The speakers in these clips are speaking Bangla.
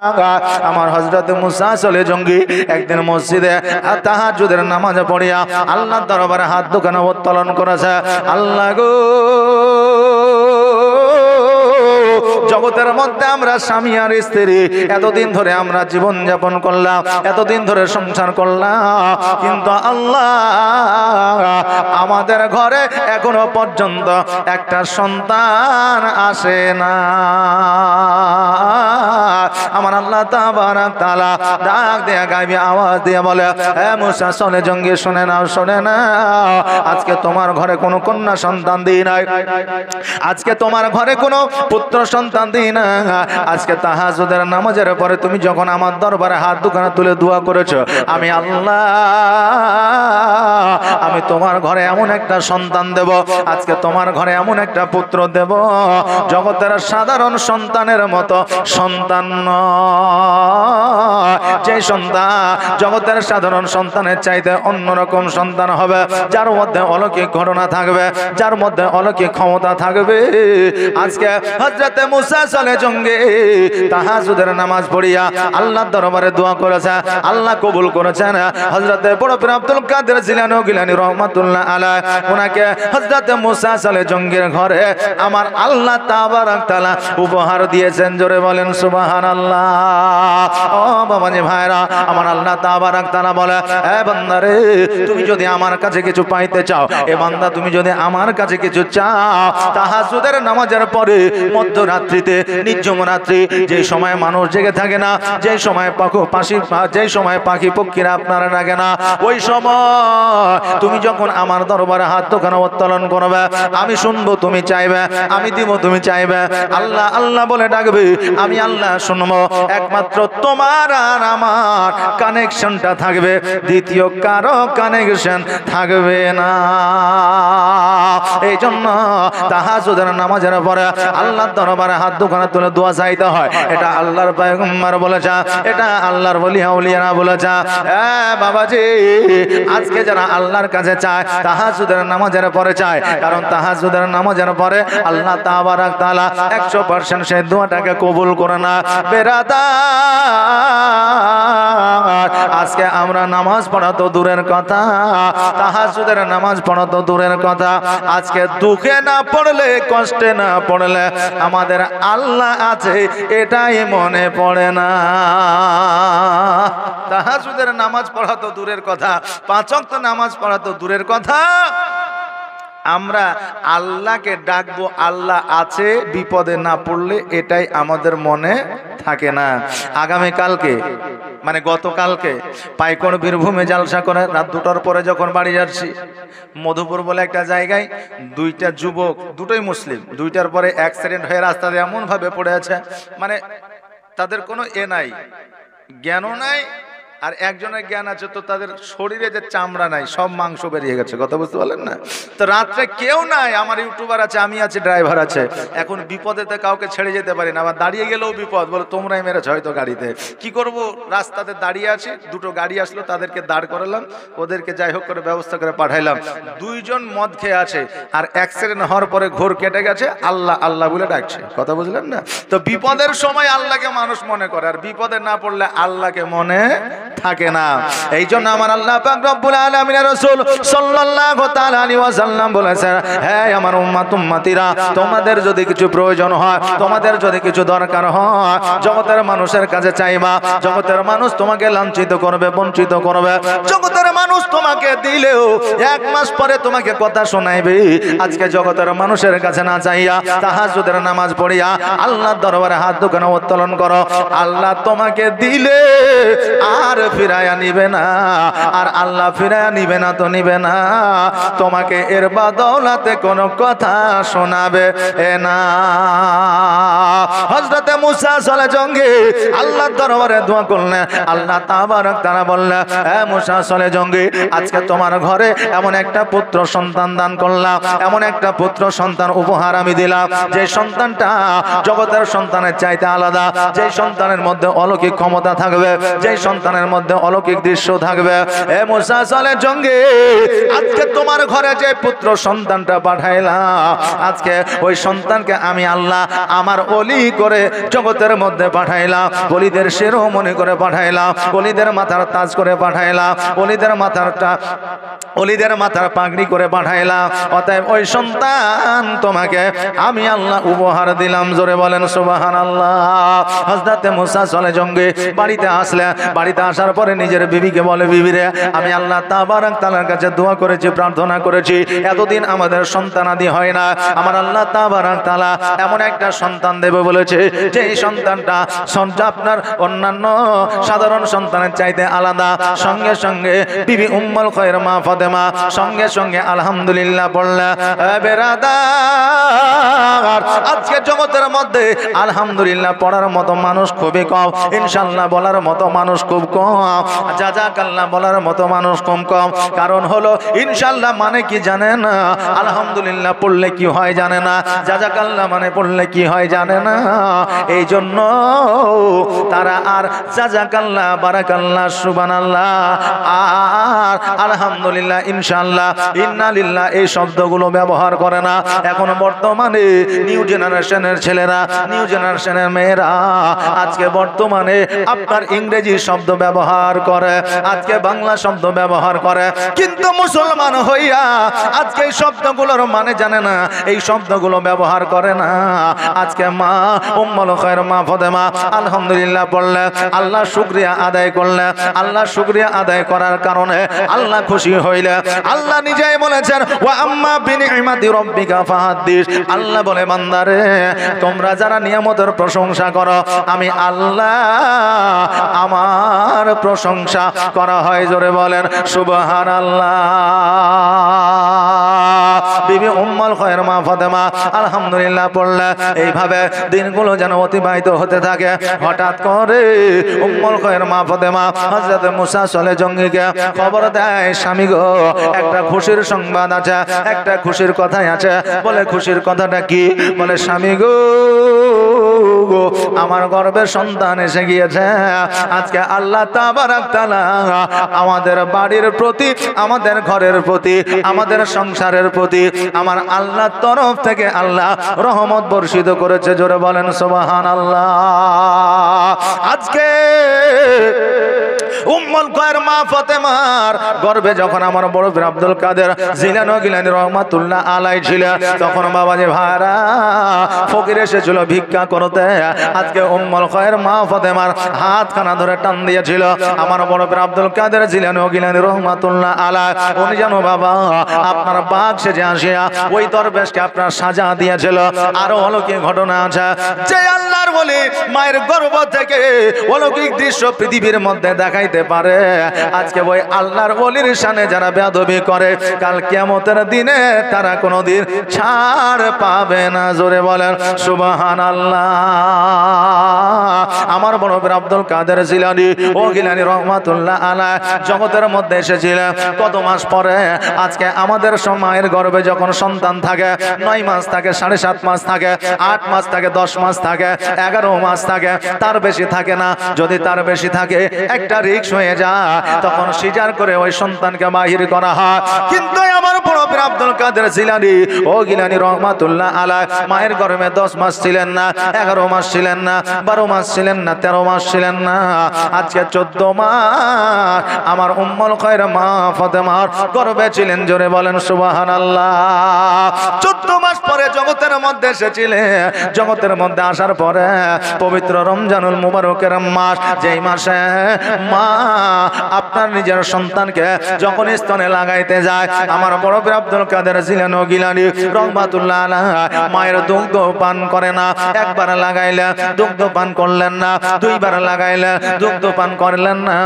আমার হযরত মুসা চলে জঙ্গি একদিন মসজিদে তাহাজ্জুদের নামাজ পড়িয়া আল্লাহর দরবারে হাত দুখানা উত্তোলন করেছে। আল্লাহ গো, জগতের মধ্যে আমরা স্বামী আর স্ত্রী এতদিন ধরে আমরা জীবন যাপন করলাম, এতদিন ধরে সংসার করলাম, কিন্তু আল্লাহ আমাদের ঘরে এখনো পর্যন্ত একটা সন্তান আসে না। আমার আল্লাহ তাবারাক তাআলা ডাক দেয়া গাইবে আওয়াজ দিয়ে বলে, হে মুসা চলে জঙ্গি, শুনে নাও, শুনে নাও, আজকে তোমার ঘরে কোনো কন্যা সন্তান দিই নাই, আজকে তোমার ঘরে কোনো পুত্র সন্তান দিই না। আজকে তাহাজ্জুদের নামাজের পরে তুমি যখন আমার দরবারে হাত দুখানা তুলে দোয়া করেছো, আমি আল্লাহ আমি তোমার ঘরে এমন একটা সন্তান দেব, আজকে তোমার ঘরে এমন একটা পুত্র দেব, জগতের সাধারণ সন্তানের মতো সন্তান নয়, যে সন্তান জগতের সাধারণ সন্তানের চাইতে অন্যরকম সন্তান হবে, যার মধ্যে অলৌকিক ঘটনা থাকবে, যার মধ্যে অলৌকিক ক্ষমতা থাকবে। আজকে হযরতে মুসা চলে জঙ্গি তাহাজ্জুদের নামাজ পড়িয়া আল্লাহর দরবারে দোয়া করেছে, আল্লাহ কবুল করেছেন। হযরতে বড় পীর আব্দুল কাদের জিলানী গিলানী রাহমাতুল্লাহ আলাইহি ওনাকে হযরতে মুসা চলে জঙ্গির ঘরে আমার আল্লাহ তাবারাক তাআলা উপহার দিয়েছেন। জোরে বলেন সুবহানাল্লাহ। ও বাবাজি ভাইরা, আমার আল্লাহ তাবারাক তাআলা বলে, হে বান্দারে, তুমি যদি আমার কাছে কিছু পাইতে চাও, এ বান্দা তুমি যদি আমার কাছে কিছু চাও, তাহাজ্জুদের নামাজের পরে মধ্যরাত্রিতে নির্জন রাত্রি, যে সময় মানুষ জেগে থাকে না, যে সময় পাখি পক্ষীরা আপনারা ডাকে না, ওই সময় তুমি যখন আমার দরবারে হাত দুখানা উত্তোলন করবে, আমি শুনবো তুমি চাইবে, আমি দিব তুমি চাইবে, আল্লাহ আল্লাহ বলে ডাকবে, আমি আল্লাহ শুনবো। একমাত্র তোমার আর আমার কানেকশনটা থাকবে, দ্বিতীয় কারো কানেকশন থাকবে না। এই জন্য তাহাজ্জুদের নামাজের পরে আল্লাহর দরবারে হাত দুখানা তুলে দোয়া চাইতে হয়। এটা আল্লাহর পয়গম্বর বলেছে, এটা আল্লাহর ওলি আউলিয়ারা বলেছে। বাবাজি, আজকে যারা আল্লাহর কাছে চায় তাহাজ্জুদের নামাজের পরে চায়, কারণ তাহাজ্জুদের নামাজের পরে আল্লাহ তাবারাক তাআলা 100% সেই দোয়াটাকে কবুল করে না। বেরাদার, আজকে আমরা নামাজ পড়া তো দূরের কথা, তাহাজ্জুদের নামাজ পড়া তো দূরের কথা, আজকে দুঃখে না পড়লে, কষ্টে না পড়লে আমাদের আল্লাহ আছে এটাই মনে পড়ে না। তাহাজ্জুদের নামাজ পড়া তো দূরের কথা, 5 ওয়াক্ত নামাজ পড়া তো দূরের কথা, আমরা আল্লাহকে ডাকবো আল্লাহ আছে, বিপদে না পড়লে এটাই আমাদের মনে থাকে না। আগামী কালকে মানে গতকালকে পাইকড় বীরভূমে জালসা করে রাত 2টার পরে যখন বাড়ি যাচ্ছি, মধুপুর বলে একটা জায়গায় 2টা যুবক, দুটোই মুসলিম, 2টার পরে অ্যাক্সিডেন্ট হয়ে রাস্তাতে এমন ভাবে পড়ে আছে, মানে তাদের কোনো নাই, জ্ঞানও নাই, আর একজনের জ্ঞান আছে তো তাদের শরীরে যে চামড়া নাই, সব মাংস বেরিয়ে গেছে। কথা বুঝতে পারলেন না? তো রাত্রে কেউ নাই, আমার ইউটিউবার আছে, আমি আছি, ড্রাইভার আছে, এখন বিপদেতে কাউকে ছেড়ে যেতে পারি না, আবার দাঁড়িয়ে গেলেও বিপদ, বলে তোমরাই মেরেছ হয়তো গাড়িতে, কি করব, রাস্তাতে দাঁড়িয়ে আছি, 2টো গাড়ি আসলো, তাদেরকে দাঁড় করালাম, ওদেরকে যাই হোক করে ব্যবস্থা করে পাঠাইলাম। 2 জন মদ খেয়ে আছে, আর অ্যাক্সিডেন্ট হওয়ার পরে ঘোর কেটে গেছে, আল্লাহ আল্লাহ বলে ডাকছে। কথা বুঝলেন না? তো বিপদের সময় আল্লাহকে মানুষ মনে করে, আর বিপদে না পড়লে আল্লাহকে মনে থাকে না। এই জন্য আমার আল্লাহ পাক রব্বুল আলামিনের রাসূল সাল্লাল্লাহু তাআলা আলাইহি ওয়াসাল্লাম বলেছেন, হে আমার উম্মত উম্মতিরা, তোমাদের যদি কিছু প্রয়োজন হয়, তোমাদের যদি কিছু দরকার হয়, জগতের মানুষের কাছে চাইবা। জগতের মানুষ তোমাকে লাঞ্ছিত করবে, বঞ্চিত করবে, জগতের মানুষ তোমাকে দিলেও 1 মাস পরে তোমাকে কথা শোনাইবে। আজকে জগতের মানুষের কাছে না চাইয়া তাহাজ্জুদের নামাজ পড়িয়া আল্লাহর দরবারে হাত দুখানা উত্তোলন করো, আল্লাহ তোমাকে দিলে আর ফিরায়া নিবে না, আর আল্লাহ ফিরায়া নিবে না তো নিবে না, তোমাকে এর বদৌলতে কোনো কথা শোনাবে না। হযরতে মুসা চলে জঙ্গি আল্লাহর দরবারে দোয়া করলেন, আল্লাহ তাবারক তাআলা বললেন, হে মুসা চলে জঙ্গি, আজকে তোমার ঘরে এমন একটা পুত্র সন্তান দান করলাম, এমন একটা পুত্র সন্তান উপহার আমি দিলাম, যে সন্তানটা জগতের সন্তানের চাইতে আলাদা, যে সন্তানের মধ্যে অলৌকিক ক্ষমতা থাকবে, যে সন্তানের মধ্যে মধ্যে অলৌকিক দৃশ্য থাকবে। এ মুসা সালে জঙ্গে, আজকে তোমার ঘরে যে পুত্র সন্তানটা পাঠাইলাম, আজকে ওই সন্তানকে আমি আল্লাহ আমার ওলি করে জগতের মধ্যে পাঠাইলাম, ওলিদের শিরোমণি করে পাঠাইলাম, ওলিদের মাথার তাজ করে পাঠাইলাম, ওলিদের মাথার পাগড়ি করে পাঠাইলাম। অতএব ওই সন্তান তোমাকে আমি আল্লাহ উপহার দিলাম। জোরে বলেন সুবহানাল্লাহ। হযরত মুসা চলে জঙ্গে বাড়িতে আসলে, বাড়িতে আসার পরে নিজের বিবিকে বলে, বিবি রে, আমি আল্লাহ তাবারক তাআলার কাছে দোয়া করেছি, প্রার্থনা করেছি, এতদিন আমাদের সন্তানাদি হয় না, আমার আল্লাহ তাবারক তাআলা এমন একটা সন্তান দেবে বলেছে যে এই সন্তানটা আপনার অন্যান্য সাধারণ সন্তানের চাইতে আলাদা। সঙ্গে সঙ্গে বিবি উম্মুল খায়র মা ফাতেমা সঙ্গে সঙ্গে আলহামদুলিল্লাহ বললা। বেরাদার, আজকে জগতের মধ্যে আলহামদুলিল্লাহ পড়ার মতো মানুষ খুবই কম, ইনশাআল্লাহ বলার মতো মানুষ খুব কম, জাযাকাল্লাহ বলার মতো মানুষ কম কম। কারণ হলো ইনশাআল্লাহ মানে কি জানে না, আলহামদুলিল্লাহ পড়লে কি হয় জানে না, জাযাকাল্লাহ মানে পড়লে কি হয় জানে না। এই জন্য তারা আর জাযাকাল্লাহ, বারাকাল্লাহ, সুবহানাল্লাহ আর আলহামদুলিল্লাহ, ইনশাআল্লাহ, ইন্না লিল্লাহ এই শব্দগুলো ব্যবহার করে না। এখন বর্তমানে নিউ জেনারেশনের ছেলেরা, নিউ জেনারেশনের মেয়েরা আজকে বর্তমানে আপনার ইংরেজি শব্দ ব্যবহার করে, আজকে বাংলা শব্দ ব্যবহার করে, কিন্তু মুসলমান হইয়া আজকে এই শব্দগুলোর মানে জানে না, এই শব্দগুলো ব্যবহার করে না। আজকে মা উম্মুল খায়র মা ফাতেমা আলহামদুলিল্লাহ বললে, আল্লাহ শুকরিয়া আদায় করলে, আল্লাহ শুকরিয়া আদায় করার কারণে আল্লাহ খুশি হইলে। আল্লাহ নিজেই বলেছেন, ওয়া আম্মা বিনিমাতি রাব্বিকা ফাহাদ্দিস। আল্লাহ বলে, বান্দারে, তোমরা যারা নিয়ামতের প্রশংসা করো, আমি আল্লাহ আমার প্রশংসা করা হয়। জোরে বলেন সুবহানাল্লাহ। বিবি উম্মুল খায়র মা ফাতেমা আলহামদুলিল্লাহ পড়লে, এইভাবে দিনগুলো যেন অতিবাহিত হতে থাকে। হঠাৎ করে উম্মুল খায়র মা ফাতেমা হযরত মুসা চলে জঙ্গিকে খবর দেয়, স্বামী গো, একটা খুশির সংবাদ আছে, একটা খুশির কথাই আছে। বলে, খুশির কথাটা কি? বলে, স্বামী গো, আমার গর্ভের সন্তান এসে গিয়েছে। আজকে আল্লাহ তাবারক তাআলা আমাদের বাড়ির প্রতি, আমাদের ঘরের প্রতি, আমাদের সংসারের প্রতি আমার আল্লাহর তরফ থেকে আল্লাহ রহমত বর্ষিত করেছে। জোরে বলেন সুবহানাল্লাহ। আজকে উম্মুল খায়র মা ফাতেমার গর্ভে যখন আমার বড় পীর আব্দুল কাদের জিলানী রহমাতুল্লাহ আলাইহি ছিল, তখন বাবাজি ভাইরা ফকির এসেছিল ভিক্ষা করতে। আজকে উম্মুল খায়র মা ফাতেমার হাতখানা ধরে টান দিয়েছিল আমার বড় পীর আব্দুল কাদের জিলানী রহমাতুল্লাহ আলাইহি। উনি জানো বাবা, আপনার বাঘ সেজে আসিয়া ওই দরবেশকে আপনার সাজা দিয়েছিল। আরো অলৌকিক ঘটনা আছে, যে আল্লাহর ওলি মায়ের গর্ভ থেকে অলৌকিক দৃশ্য পৃথিবীর মধ্যে দেখাইতে পারে। আজকে ওই আল্লাহর ওলির শানে যারা বেয়াদবি করে, কাল কিয়ামতের দিনে তারা কোনোদিন ছাড় পাবে না। জোরে বলেন সুবহানাল্লাহ। আমার বড় পীর আব্দুল কাদের জিলানী ও গিলানী রহমাতুল্লাহ আলাইহি জগতের মধ্যে এসেছিলেন কত মাস পরে। আজকে আমাদের মায়ের গর্ভে যখন সন্তান থাকে, 9 মাস থাকে, 7.5 মাস থাকে, 8 মাস থাকে, 10 মাস থাকে, 11 মাস থাকে, তার বেশি থাকে না। যদি তার বেশি থাকে, একটা রিস্ক হয়ে যায়, তখন সিজার করে ওই সন্তানকে বাহির করা হয়। কিন্তু আমার বড় পীর আব্দুল কাদের জিলানী ও গিলানী রহমাতুল্লাহ আলাইহি মায়ের গর্ভে 10 মাস ছিলেন না, 11 মাস ছিলেন না, 12 মাস ছিলেন না, 13 মাস ছিলেন না। আজকে 14 মাস আমার উম্মুল খায়র মা ফাতেমার গর্ভে ছিলেন। জোরে বলেন সুবহানাল্লাহ। 14 মাস পরে জগতের মধ্যে এসেছিলেন। জগতের মধ্যে আসার পরে পবিত্র রমজানুল মুবারকের মাস, যেই মাসে মা আপনার নিজের সন্তানকে যখন স্তনে লাগাইতে যায়, আমার বড় পীর আব্দুল কাদের জিলানী ও গিলানী রহমাতুল্লাহ আলাইহি মায়ের দুগ্ধ পান করে না। একবার লাগাইলে দুগ্ধ পান করলেন না, দুইবার লাগাইলে দুগ্ধ পান করলেন না।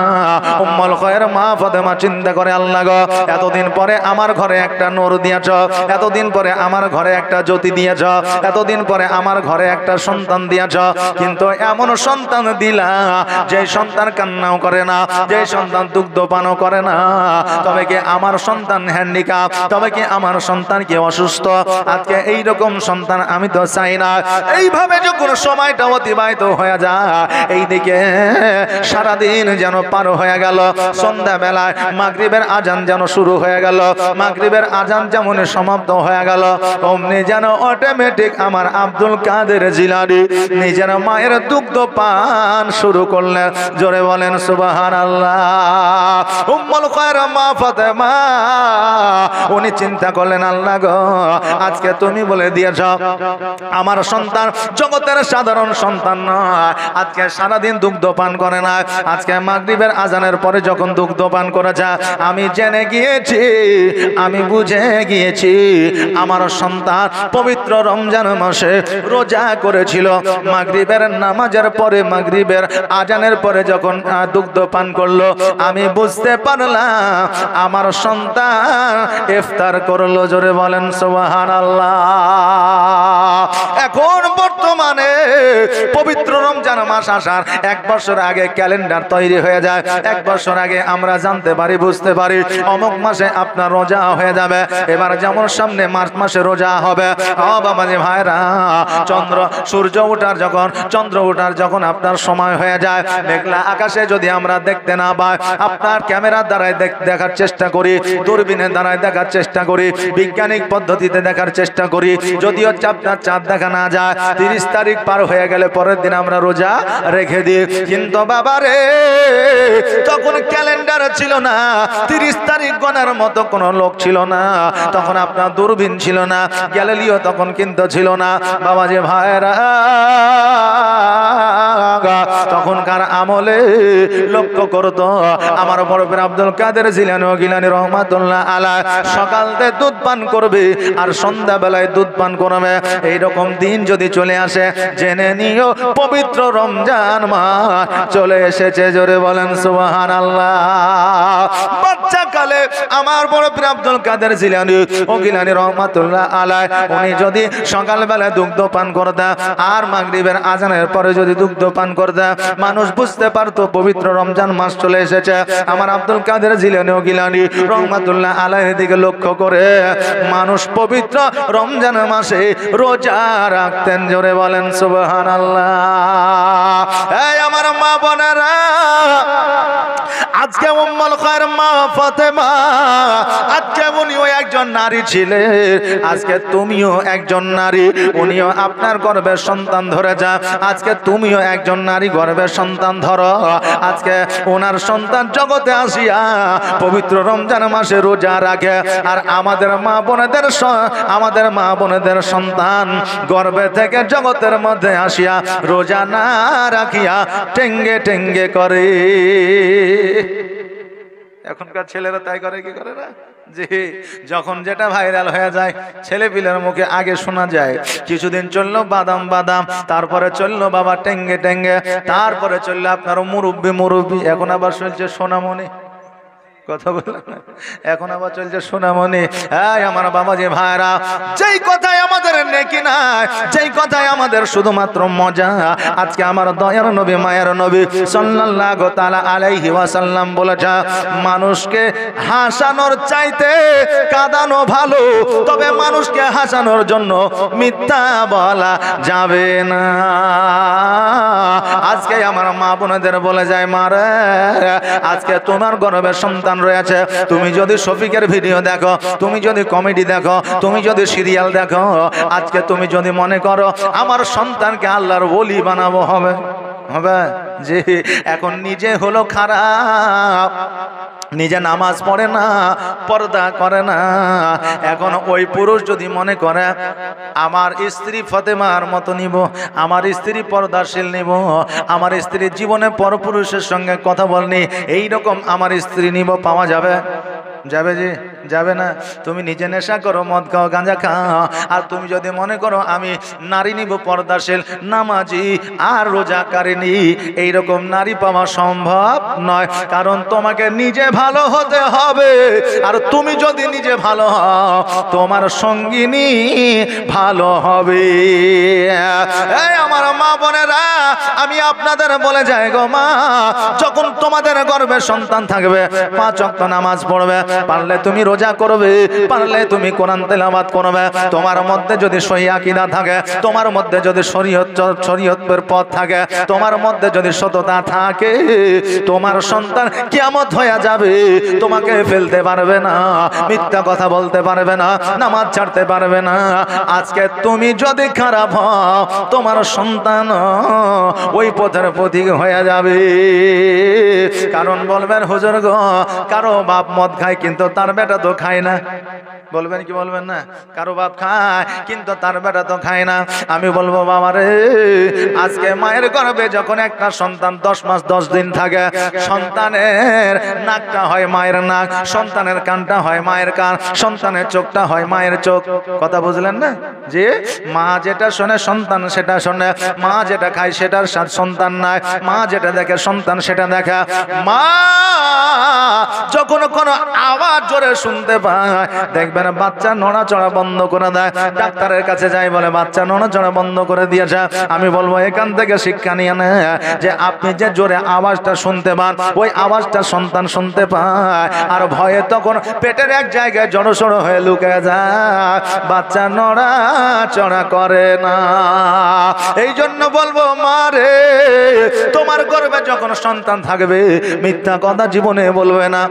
উম্মুল খায়র মা ফাতেমা চিন্তা করে, আল্লাহ গো, এতদিন পরে আমার ঘরে একটা নূর দিয়েছ, এতদিন পরে আমার ঘরে একটা জ্যোতি দিয়েছ, এতদিন পরে আমার ঘরে একটা সন্তান দিয়েছ, কিন্তু এমন সন্তান দিলা যে সন্তান কান্নাও করে না, যে সন্তান দুগ্ধপানও করে না। তবে কি আমার সন্তান হ্যান্ডিক্যাপ? তবে কি আমার সন্তান কি অসুস্থ? আজকে এইরকম সন্তান আমি তো চাই না। এইভাবে যখন সময়টা অতিবাহিত হয়ে যায়, এইদিকে সারাদিন যেন পার হয়ে গেল, সন্ধ্যাবেলায় মাগরিবের আজান যেন শুরু হয়ে গেল, মাগরিবের আজান যেমন সমাপ্ত হয়ে গেল, অমনি যেন অটোমেটিক আমার আব্দুল কাদের জিলানী নিজের মায়ের দুগ্ধ পান শুরু করলেন। জোরে বলেন সুবহানাল্লাহ। উম্মুল খায়র মা ফাতেমা উনি চিন্তা করলেন, আল্লাহ গো, আজকে তুমি বলে দিয়েছ আমার সন্তান জগতের সাধারণ সন্তান নয়, আজকে সারাদিন দুগ্ধ পান করে না, আজকে মাগরিবের আজানের পরে যখন দুগ্ধ পান করেছে, আমি জেনে গিয়েছি, আমি বুঝে গিয়েছি আমার সন্তান পবিত্র রমজান মাসে রোজা করেছিল। মাগরিবের নামাজের পরে, মাগরিবের আজানের পরে যখন দুগ্ধ পান করলো, আমি বুঝতে পারলাম আমার সন্তান ইফতার করলো। জোরে বলেন সুবহানাল্লাহ। এখন বর্তমানে পবিত্র রমজান মাস আসার 1 বছর আগে ক্যালেন্ডার তৈরি হয়ে যায়। 1 বছর আগে আমরা জানতে পারি, বুঝতে পারি অমুক মাসে আপনার রোজা হয়ে যাবে। এবার যেমন সামনে মার্চ মাসে রোজা হবে, ও বাবাজি ভাইরা, সূর্য ওঠার যখন, চন্দ্র ওঠার যখন আপনার সময় হয়ে যায়, মেঘলা আকাশে যদি আমরা দেখতে না পাই, আপনার ক্যামেরার দ্বারাই দেখার চেষ্টা করি, দূরবীনের দ্বারাই দেখার চেষ্টা করি, বৈজ্ঞানিক পদ্ধতিতে দেখার চেষ্টা করি, যদিও আপনার চাঁদ দেখা না যায়, 30 তারিখ পার হয়ে গেলে পরের দিন আমরা রোজা রেখে দিই। কিন্তু বাবা রে, তখন ক্যালেন্ডার ছিল না, 30 তারিখ গণার মতো কোনো লোক ছিল না, তখন আপনার দূরবীন ছিল না, গ্যালিলিও তখন কিন্তু ছিল না। বাবাজি ভাইরা, তখনকার আমলে লক্ষ্য করতো আমার বড় পীর আব্দুল কাদের জিলানী রহমাতুল্লাহ আলাইহ সকালতে দুধ পান করবে আর সন্ধ্যাবেলায় দুধ পান করবে। এইরকম দিন যদি চলে আসে, জেনে নিও পবিত্র রমজান মাস চলে এসেছে। জোরে বলেন সুবহানাল্লাহ। বাচ্চা কালে আমার বড় পীর আব্দুল কাদের জিলানী রহমাতুল্লাহ আলাইহ উনি যদি সকালবেলা দুগ্ধ পান করতেন আর মাগরিবের আজানের পরে যদি দুগ্ধ পান করতেন, মানুষ বুঝতে পারতো পবিত্র রমজান মাস চলে এসেছে। আমার আব্দুল কাদের জিলানী রহমাতুল্লাহ আলাইহির দিকে লক্ষ্য করে মানুষ পবিত্র রমজান মাসে রোজা রাখতেন। জোরে বলেন সুবহানাল্লাহ। এই আমার মা বোনেরা, আজকে উম্মুল খায়র মা ফাতেমা, আজকে উনিও একজন নারী ছিলেন, আজকে তুমিও একজন নারী, উনিও আপনার গর্ভের সন্তান ধরে যা, আজকে তুমিও একজন নারী গর্ভের সন্তান ধরো। আজকে ওনার সন্তান জগতে আসিয়া পবিত্র রমজান মাসে রোজা রাখে, আর আমাদের মা বোনেদের সন্তান গর্ভে থেকে জগতের মধ্যে আসিয়া রোজা না রাখিয়া টেঙ্গে টেঙ্গে করে। এখনকার ছেলেরা তাই করে কি করে না? জি, যখন যেটা ভাইরাল হয়ে যায় ছেলে পিলের মুখে আগে শোনা যায় কিছুদিন চললো বাদাম বাদাম, তারপরে চললো বাবা টেঙ্গে টেঙ্গে, তারপরে চললো আপনার মুরব্বি, এখন আবার চলছে সোনামণি। কথা বললাম না, এখন আবার চলছে সোনামণি। আমার বাবাজি ভাইরা, যেই কথায় আমাদের নেকি নাই, যেই কথায় আমাদের শুধুমাত্র মজা, আজকে আমার দয়ার নবী মায়ের নবী সাল্লাল্লাহু তাআলা আলাইহি ওয়াসাল্লাম বলেছে, মানুষকে হাসানোর চাইতে কাঁদানো ভালো, তবে মানুষকে হাসানোর জন্য মিথ্যা বলা যাবে না। আজকে আমার মা বোনেদের বলে যায়, মারে আজকে তোমার গর্ভের সন্তান রয়েছে, তুমি যদি শফিকের ভিডিও দেখো, তুমি যদি কমেডি দেখো, তুমি যদি সিরিয়াল দেখো, আজকে তুমি যদি মনে করো আমার সন্তানকে আল্লাহর ওলি বানাবো, হবে যে এখন নিজে হলো খারাপ, নিজে নামাজ পড়ে না, পর্দা করে না, এখন ওই পুরুষ যদি মনে করে আমার স্ত্রী ফাতেমার মতো নিব, আমার স্ত্রী পর্দাশীল নিব, আমার স্ত্রী জীবনে পরপুরুষের সঙ্গে কথা বলনি, এইরকম আমার স্ত্রী নিব, পাওয়া যাবে? যাবে জি? যাবে না। তুমি নিজে নেশা করো, মদ খাও, গাঁজা খাও, আর তুমি যদি মনে করো আমি নারী নিব পর্দাশীল, নামাজি আর রোজাকারিনী, এইরকম নারী পাওয়া সম্ভব নয়। কারণ তোমাকে নিজে ভালো হতে হবে, আর তুমি যদি নিজে ভালো হও তোমার সঙ্গিনী ভালো হবে। এই আমার মা বোনেরা, আমি আপনাদের বলে যাই গো মা, যখন তোমাদের গর্ভে সন্তান থাকবে 5 ওয়াক্ত নামাজ পড়বে, পারলে তুমি রোজা করবে, পারলে তুমি কোরআন তেলাওয়াত করবে। তোমার মধ্যে যদি সহি আকীদা থাকে, তোমার মধ্যে যদি শরীয়তের পথ থাকে, তোমার মধ্যে যদি সততা থাকে, তোমার সন্তান কিয়ামত হয়ে যাবে, তোমাকে ফেলতে পারবে না, মিথ্যা কথা বলতে পারবে না, নামাজ ছাড়তে পারবে না। আজকে তুমি যদি খারাপ হও, তোমার সন্তান ওই পথের পথিক হয়ে যাবে। কারণ বলবেন হুজুর গো, কারো বাপ মদ খায় কিন্তু তার বেটা তো খায় না, বলবেন কি বলবেন না? কারো বাপ খায় কিন্তু তার বেটা তো খায় না। আমি বলবো বাবা রে, আজকে মায়ের গর্ভে যখন একটা সন্তান 10 মাস 10 দিন থাকে, সন্তানের নাকটা হয় মায়ের নাক, সন্তানের কানটা হয় মায়ের কান, সন্তানের চোখটা হয় মায়ের চোখ। কথা বুঝলেন না? যে মা যেটা শোনে সন্তান সেটা শোনে, মা যেটা খায় সেটার সাথে সন্তান নাই, মা যেটা দেখে সন্তান সেটা দেখে। মা যখন কোনো আওয়াজ জোরে শুনতে পায়, দেখবেন বাচ্চা নড়াচড়া বন্ধ করে দেয়। ডাক্তারের কাছে যাই, বলে বাচ্চা নড়াচড়া বন্ধ করে দিয়েছে। আমি বলবো এখান থেকে শিক্ষা নিয়ে নেয় যে আপনি যে জোরে আওয়াজটা শুনতে পান, ওই আওয়াজটা সন্তান শুনতে পায়, আর ভয়ে তখন পেটের এক জায়গায় জড়সড় হয়ে লুকে যায়, বাচ্চা নড়াচড়া করে না। এই জন্য বলবো মা রে, তোমার গর্ভে যখন সন্তান থাকবে মিথ্যা কথা জীবনে বলবে না।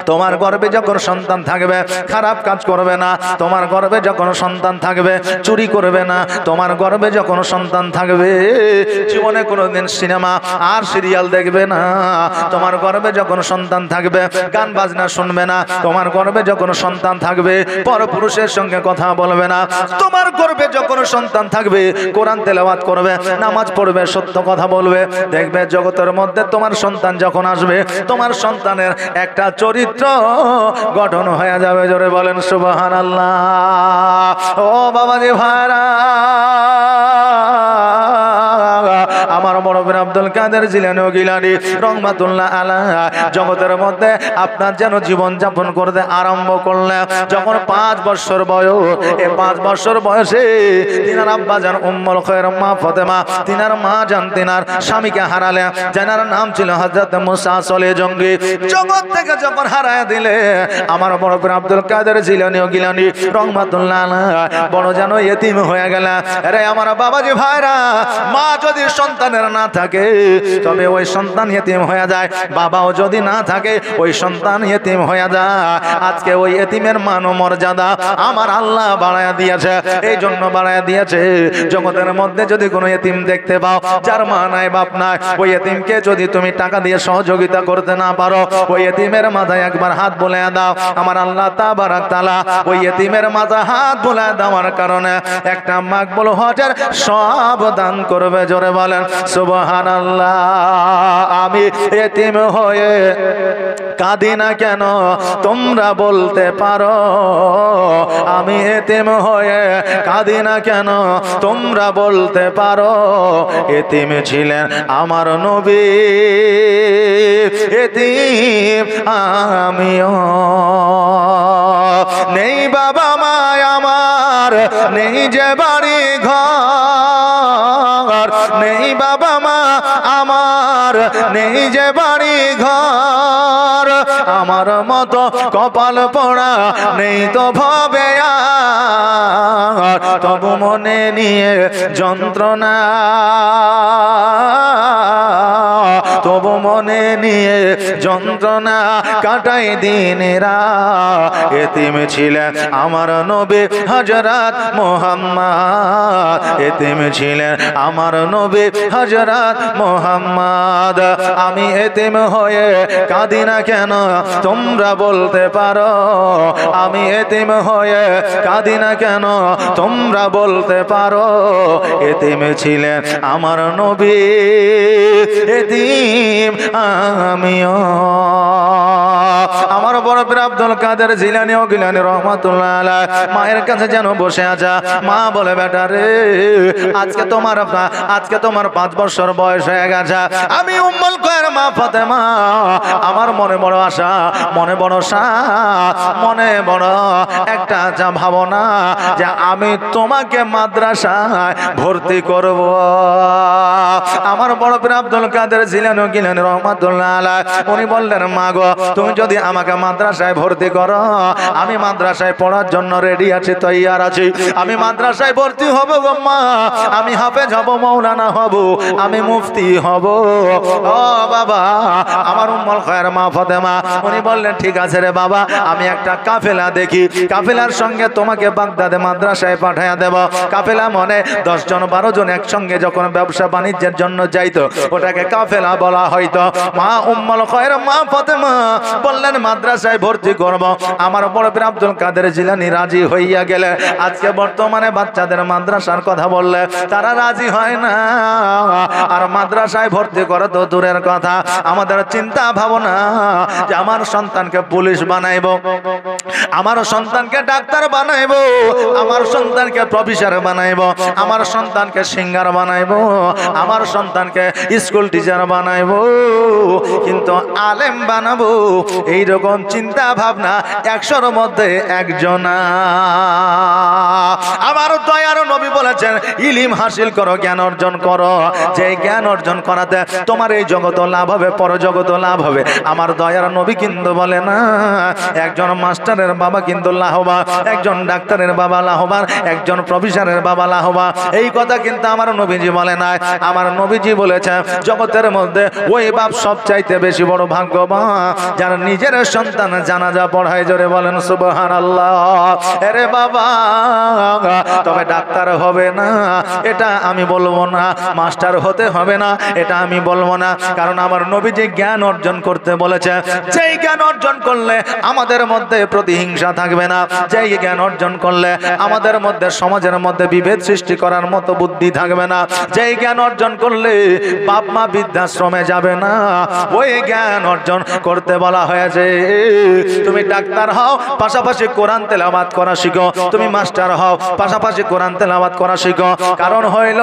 তোমার গর্ভে যখন সন্তান থাকবে খারাপ কাজ করবে না। তোমার গর্ভে যখন সন্তান থাকবে চুরি করবে না। তোমার গর্ভে যখন সন্তান থাকবে জীবনে কোনোদিন সিনেমা আর সিরিয়াল দেখবে না। তোমার গর্ভে যখন সন্তান থাকবে গান বাজনা শুনবে না। তোমার গর্ভে যখন সন্তান থাকবে পরপুরুষের সঙ্গে কথা বলবে না। তোমার গর্ভে যখন সন্তান থাকবে কোরআন তেলাওয়াত করবে, নামাজ পড়বে, সত্য কথা বলবে। দেখবে জগতের মধ্যে তোমার সন্তান যখন আসবে, তোমার সন্তানের একটা চরিত্র গঠন হয়ে যাবে। জোরে বলেন সুবহানাল্লাহ। ও বাবাজি ভাইরা, আমার বড় পীর আব্দুল কাদের জিলানী ও গিলানী রহমাতুল্লাহ আলাইহি জগতের মধ্যে আপনার যেন জীবন যাপন করতে আরম্ভ করলেন যখন 5 বছর বয়স। এই 5 বছর বয়সে তিনার আব্বা জান উম্মুল খায়র মা ফাতেমা, তিনার মা জান তিনার স্বামীকে হারালেন, যার নাম ছিল হযরত মুসা সলে জঙ্গি। জগৎ থেকে যখন হারায় দিলে আমার বড় পীর আব্দুল কাদের জিলানী ও গিলানী রহমাতুল্লাহ আলাইহি বড় যেন ইতিম হয়ে গেল। আরে আমার বাবাজি ভাইরা, মা যদি সন্তানের না থাকে তবে ওই সন্তান ইতিম হয়ে যায়, বাবাও যদি না থাকে ওই সন্তান ইতিম হয়ে যায়। আজকে ওই ইতিমের মান ও মর্যাদা আমার আল্লাহ বাড়ায়া দিয়েছে। এই জন্য বাড়ায়া দিয়েছে, জগতের মধ্যে যদি কোনো ইতিম দেখতে পাও যার মা নাই বাপ নাই, ওই ইতিমকে যদি তুমি টাকা দিয়ে সহযোগিতা করতে না পারো, ওই ইতিমের মাথায় একবার হাত বুলায়া দাও। আমার আল্লাহ তাবারাক তাআলা ওই ইতিমের মাথায় হাত বুলায়া দেওয়ার কারণে একটা মাকবুল হজের সব দান করবে। জোরে বলেন সুবহানাল্লাহ। আমি ইতিম হয়ে কাঁদি না কেন তোমরা বলতে পারো, আমি ইতিম হয়ে কাঁদি না কেন তোমরা বলতে পারো। ইতিম ছিলেন আমার নবী, ইতিম আমিও। নেই বাবা মা আমার, নেই যে বাড়ি ঘর, নেই বাবা মা আমার, নেই যে বাড়ি ঘর। আমার মতো কপাল পোড়া নেই তো ভবে আর, তবু মনে নিয়ে যন্ত্রণা, তবু মনে নিয়ে যন্ত্রণা কাটাই দিনেরা। ইতিম ছিলেন আমার নবী হযরত মুহাম্মদ, ইতিম ছিলেন আমার নবী হযরত মুহাম্মদ। আমি ইতিম হয়ে কাঁদি না কেন তোমরা বলতে পারো, আমি ইতিম হয়ে কাঁদি না কেন তোমরা বলতে পারো। ইতিম ছিলেন আমার নবী, ইতিম আমিও। আমার বড় পীর আব্দুল আব্দুল কাদের জিলানী ও গিলানী রহমাতুল্লাহ আলাইহি মায়ের কাছে যেন বসে আছে। মা বলে, বেটা রে, আজকে তোমার 5 বছর বয়স হয়ে গেছে। আমি উম্মুল খায়র মা ফাতেমা, আমার মনে বড় আশা, মনে বড় সাধ, মনে বড় একটা ভাবনা যে আমি তোমাকে মাদ্রাসায় ভর্তি করব। আমার বড় পীর আব্দুল কাদের জিলানী গিলানী রহমাতুল্লাহ আলাইহি উনি বললেন, মা গো, তুমি যদি আমাকে মাদ্রাসায় ভর্তি করো, আমি মাদ্রাসায় পড়ার জন্য রেডি আছি, তৈয়ার আছি। আমি মাদ্রাসায় ভর্তি হব গো মা, আমি হাফেজ হব, মাওলানা হব, আমি মুফতি হব। ও বাবা, আমার উম্মুল খায়র মা ফাতেমা উনি বললেন, ঠিক আছে রে বাবা, আমি একটা কাফেলা দেখি, কাফেলার সঙ্গে তোমাকে বাগদাদে মাদ্রাসায় পাঠিয়ে দেব। কাফেলা মনে 10 জন 12 জন একসঙ্গে যখন ব্যবসা বাণিজ্যের জন্য যাইতো, ওটাকে কাফেলা বলা হয়তো। মা উম্মুল খায়র মা ফাতেমা বললেন, মাদ্রাসায় ভর্তি করব। আমার বড় পীর আব্দুল কাদের জিলানী রাজি হইয়া গেলে। আজকে বর্তমানে বাচ্চাদের মাদ্রাসার কথা বললে তারা রাজি হয় না, আর মাদ্রাসায় ভর্তি করা তো দূরের কথা। আমাদের চিন্তা ভাবনা যে আমার সন্তানকে পুলিশ বানাইবো, আমার সন্তানকে ডাক্তার বানাইবো, আমার সন্তানকে প্রফেসর বানাইবো, আমার সন্তানকে সিঙ্গার বানাইবো, আমার সন্তানকে স্কুল টিচার বানাইবো, কিন্তু আলেম বানাবো, এইরকম চিন্তা ভাবনা 100-র মধ্যে একজন। আমার দয়ার নবী বলেছেন, ইলম হাসিল করো, জ্ঞান অর্জন করো, যে জ্ঞান অর্জন করাতে তোমার এই জগৎ লাভ হবে, পরজগৎ লাভ হবে। আমার দয়ার নবী কিন্তু বলে না, একজন মাস্টারের বাবা কিন্তু লাভবান, একজন ডাক্তারের বাবা লাভবান, একজন প্রফেসরের বাবা লাভবান। এই কথা কিন্তু আমার নবীজি বলে না। আমার নবীজি বলেছে, জগতের মধ্যে ওই বাপ সবচাইতে বেশি বড় ভাগ্যবান যার নিজের সন্তান জানাজা পড়ায়। জোরে বলেন সুবহানাল্লাহ। আরে বাবা, তবে ডাক্তার হবে না এটা আমি বলবো না, মাস্টার হতে হবে না এটা আমি বলবো না, কারণ আমার নবীজি জ্ঞান অর্জন করতে বলেছে। যেই জ্ঞান অর্জন করলে আমাদের মধ্যে প্রতিহিংসা থাকবে না, যেই জ্ঞান অর্জন করলে আমাদের মধ্যে সমাজের মধ্যে বিভেদ সৃষ্টি করার মতো বুদ্ধি থাকবে না, যেই জ্ঞান অর্জন করলে বাপ মা বৃদ্ধাশ্রমে যাবে না, ওই জ্ঞান অর্জন করতে বলা হয়েছে। তুমি ডাক্তার হও, পাশাপাশি কোরআন তেলাওয়াত করা শিখো, তুমি মাস্টার হও, পাশাপাশি কোরআন তেলাওয়াত করা শিখো। কারণ হইল,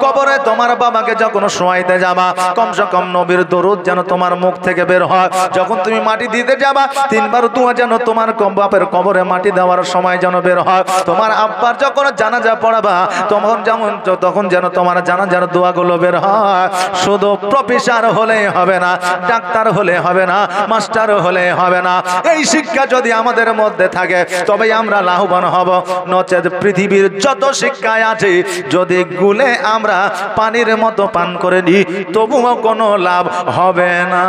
কবরে তোমার বাবাকে যখন শোয়াইতে যাবা, কমসে কম নবীর দরুদ যেন তোমার মুখ থেকে বের হয়। যখন তুমি মাটি দিতে যাবা, 3 বার দোয়া যেন তোমার বাপের কবরে মাটি দেওয়ার সময় যেন বের হয়। তোমার আব্বার যখন জানাজা পড়াবা, তখন যেন তোমার জানাজার দোয়াগুলো বের হয়। শুধু প্রফেসর হলে হবে না, ডাক্তার হলে হবে না, মাস্টার হলে হবে না। এই শিক্ষা যদি আমাদের মধ্যে থাকে তবে আমরা লাভবান হব। নচেত পৃথিবীর যত শিক্ষায় আছে, যদি গুলে আমরা পানির মতো পান করে নিই, তবুও কোনো লাভ হবে না।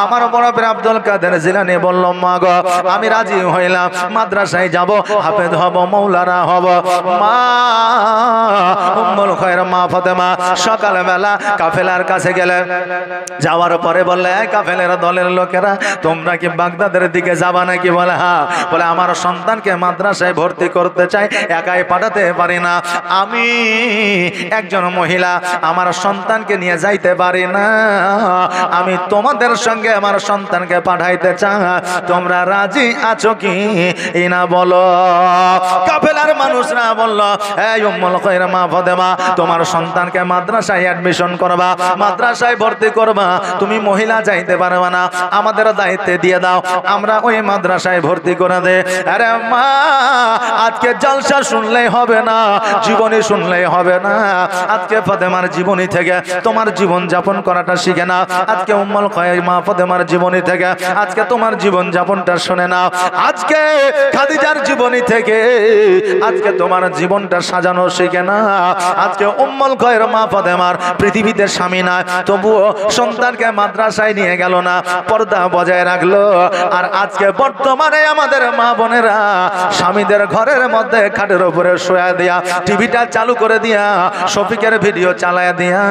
আমার বড় পীর আব্দুল কাদের জিলানী বলল, মা গো, আমি রাজি হইলাম, মাদ্রাসায় যাব, হাফেজ হব, মাওলানা হব। মা উম্মুল খায়র মা ফাতেমা সকালবেলা কাফেলার কাছে গেলেন। যাওয়ার পরে বললে, এই কাফেলার দলের লোকেরা, তোমরা কি বাগদাদের দিকে যাবা নাকি? বলে, হ্যাঁ। বলে, আমার সন্তানকে মাদ্রাসায় ভর্তি করতে চাই, একাই পাঠাতে পারি না, আমি একজন মহিলা, আমার সন্তানকে নিয়ে যাইতে পারি না, আমি তোমাদের সঙ্গে আমার সন্তানকে পাঠাইতে চাই, তোমরা রাজি আছো কি না বলো। কাফেলার মানুষরা বলল, এই উম্মুল খায়র মা ফাতেমা, তোমার সন্তানকে মাদ্রাসায় অ্যাডমিশন করবা, মাদ্রাসায় ভর্তি করবা, তুমি মহিলা যাইতে পারবা না, আমাদের দায়িত্বে দিয়ে দাও, আমরা ওই মাদ্রাসায় ভর্তি করে দে। আরে মা, আজকে জলসা শুনলেই হবে না, জীবনী শুনলেই হবে না, আজকে ফাতেমার জীবনী থেকে তোমার জীবন যাপন করাটা শিখে নাও। আজকে উম্মুল খায়র মা ফাতেমার জীবনী থেকে আজকে তোমার জীবন যাপনটা শুনে নাও। আজকে খাদিজার জীবনী থেকে আজকে তোমার জীবনটা সাজানো শিখে না। আজকে উম্মুল খায়র মা ফাতেমার পৃথিবীতে স্বামী না, তবুও সন্তানকে মাদ্রাসায় নিয়ে গেল না, পর্দা বজায় রাখলো। আর আজকে বর্তমানে আমাদের মা বোনেরা স্বামীদের ঘরের মধ্যে খাটের উপরে শোয়া দিয়া, টিভিটা চালু করে দিয়া, শফিকের ভিডিও চালায়া দিয়া,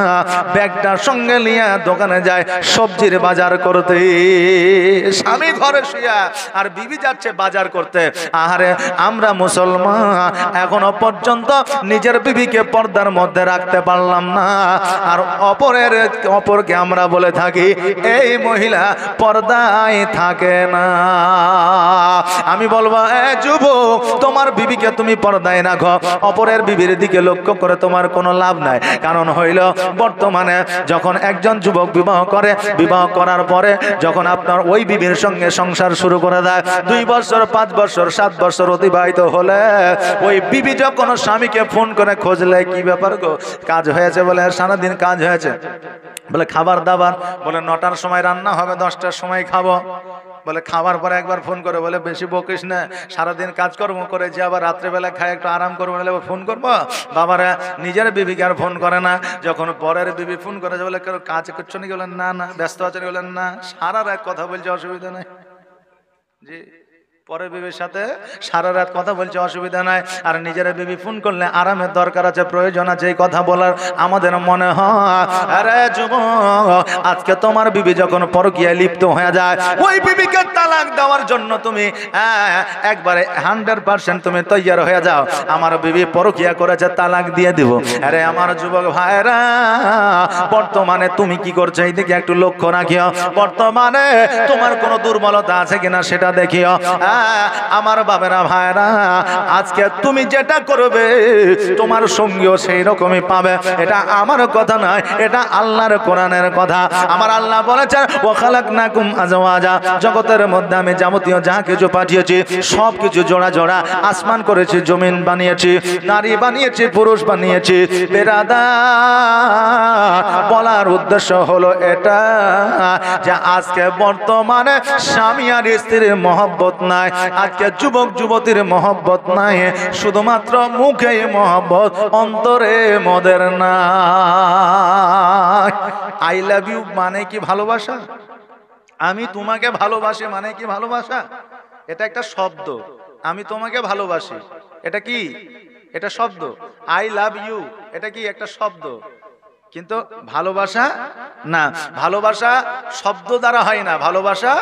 ব্যাগটা সঙ্গে নিয়ে দোকানে যায় সবজির বাজার করতে। স্বামী ঘরে শুয়া আর বিবি যাচ্ছে বাজার করতে। আহারে, আমরা মুসলমান এখনো পর্যন্ত নিজের বিবিকে পর্দার মধ্যে রাখতে পারলাম না, আর অপরকে আমরা বলে থাকি এই মহিলা পর্দায় পর্দায় থাকে না। আমি বলবো যুবক, তোমার বিবিকে তুমি পর্দায় রাখো, অপরের বিবির দিকে লক্ষ্য করে তোমার কোনো লাভ নাই। কারণ হইল বর্তমানে যখন একজন যুবক বিবাহ করে, বিবাহ করার পরে যখন আপনার ওই বিবির সঙ্গে সংসার শুরু করে দেয়, 2 বছর 5 বছর 7 বছর অতিবাহিত হলে ওই বিবি যখন স্বামীকে ফোন করে খোঁজলে, কি ব্যাপার গো, কাজ হয়েছে বলে, সারাদিন কাজ হয়েছে বলে, খাবার দাবার বলে 9টার সময় রান্না হবে, 10টার সময় খাবো বলে, খাবার পরে একবার ফোন করে বলে, বেশি বকিস না, সারাদিন কাজকর্ম করে যে আবার রাত্রেবেলা খায় একটু আরাম করবো, বলে ফোন করবো। বাবারা নিজের বিবিকে আর ফোন করে না, যখন পরের বিবি ফোন করে বলে, কেউ কাজ করছো নাকি, বলেন না না, ব্যস্ত আছেন, বলেন না, সারা রাত কথা বলছে, অসুবিধা নাই। জি, পরের বিবির সাথে সারা রাত কথা বলছে, অসুবিধা নাই। আর নিজের বিবি ফোন করলে আরামের দরকার আছে, প্রয়োজন আছে, এই কথা বলার আমাদের মনে হয়। আরে যুবক, আজকে তোমার বিবি যখন পরকীয়ায় লিপ্ত হয়ে যায়, ওই বিবিকে তালাক দেওয়ার জন্য তুমি একবারে 100% তুমি তৈয়ার হয়ে যাও, আমার বিবি পরকীয়া করেছে, তালাক দিয়ে দিব। আরে আমার যুবক ভাইরা, বর্তমানে তুমি কি করছো এই দিকে একটু লক্ষ্য রাখিও। বর্তমানে তোমার কোনো দুর্বলতা আছে কিনা সেটা দেখিও। আমার বাবেরা ভাইরা, আজকে তুমি যেটা করবে তোমার সঙ্গীও সেই রকমই পাবে। এটা আমার কথা নয়, এটা আল্লাহর কোরআনের কথা। আমার আল্লাহ বলেছেন, ওয়া খালাকনাকুম আজওয়াজা, জগতের মধ্যে আমি যাবতীয় যা কিছু পাঠিয়েছি সব কিছু জোড়া জোড়া, আসমান করেছি, জমিন বানিয়েছি, নারী বানিয়েছি, পুরুষ বানিয়েছি। বেরাদার, বলার উদ্দেশ্য হলো এটা যে আজকে বর্তমানে স্বামী আর স্ত্রীর মহব্বত নাই, আজকে যুবক যুবতীর মহব্বত নাই, শুধুমাত্র মুখে মহব্বত, অন্তরে মদের না। আই লাভ ইউ মানে কি ভালোবাসা? আমি তোমাকে ভালোবাসি মানে কি ভালোবাসা? এটা একটা শব্দ। আমি তোমাকে ভালোবাসি, এটা কি? এটা শব্দ। আই লাভ ইউ, এটা কি? একটা শব্দ। কিন্তু ভালোবাসা না, ভালোবাসা শব্দ দ্বারা হয় না, ভালোবাসা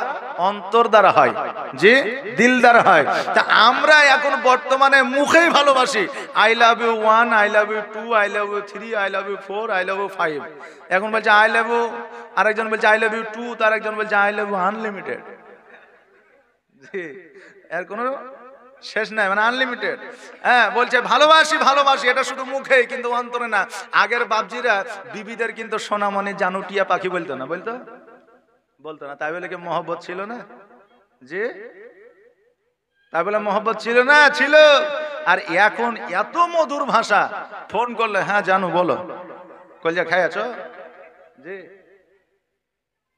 অন্তর দ্বারা হয়, জি, দিল দ্বারা হয়। তা আমরা এখন বর্তমানে মুখেই ভালোবাসি, I love you 1, I love you 2, I love you 3, I love you 4, I love you 5। এখন বলছে আই লাভ ইউ, আরেকজন বলছে আই লাভ ইউ 2, তার একজন বলছে আই লাভ ইউ আনলিমিটেড। জি, এর কোনো শেষ নাই, মানে আনলিমিটেড। হ্যাঁ, বলছে ভালোবাসি ভালোবাসি, এটা শুধু মুখেই, কিন্তু অন্তরে না। আগের বাপজিরা বিবিদের কিন্তু সোনামণি জানুটিয়া পাখি বলতো না, বলতো বলতো না, তাই বলে কি মহব্বত ছিল না? জি, তাই বলে মহব্বত ছিল না? ছিল। আর এখন এত মধুর ভাষা, ফোন করলে হ্যাঁ জানু বলো, কলজা খাই আছো, জি,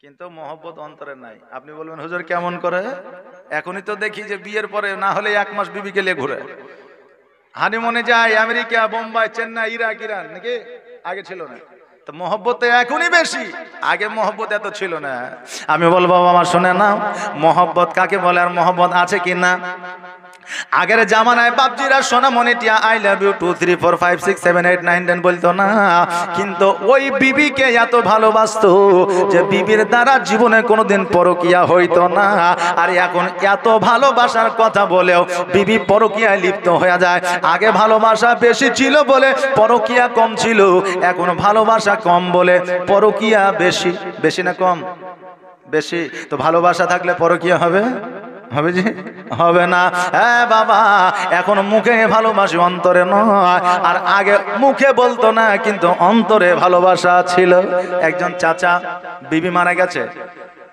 কিন্তু মহব্বত অন্তরে নাই। আপনি বলবেন হুজুর কেমন করে? এখনই তো দেখি যে বিয়ের পরে না হলে 1 মাস বিবিকে নিয়ে ঘুরে, হানিমুনে যায় America, Bombay, Chennai, Iraq, Iran, নাকি? আগে ছিল না। তো মহব্বত এখনই বেশি, আগে মহব্বত এত ছিল না। আমি বলবো আমার শুনে নাও, মহব্বত কাকে বলে আর মহব্বত আছে কি না। আগের জামানায় বাপজিরা সোনামণিটিয়া আই লাভ ইউ 2, 3, 4, 5, 6, 7, 8, 9, 10 বলতো না, কিন্তু ওই বিবিকে এত ভালোবাসতো যে বিবির দ্বারা জীবনে কোনোদিন পরকিয়া হইতো না। আর এখন এত ভালোবাসার কথা বলেও বিবি পরকিয়ায় লিপ্ত হয়ে যায়। আগে ভালোবাসা বেশি ছিল বলে পরকিয়া কম ছিল, এখন ভালোবাসা কম বলে পরকিয়া বেশি। বেশি না কম? বেশি। তো ভালোবাসা থাকলে পরকিয়া হবে? হবে জি? হবে না। হ্যাঁ বাবা, এখন মুখে ভালোবাসি, অন্তরে নয়। আর আগে মুখে বলতো না, কিন্তু অন্তরে ভালোবাসা ছিল। একজন চাচা, বিবি মারা গেছে,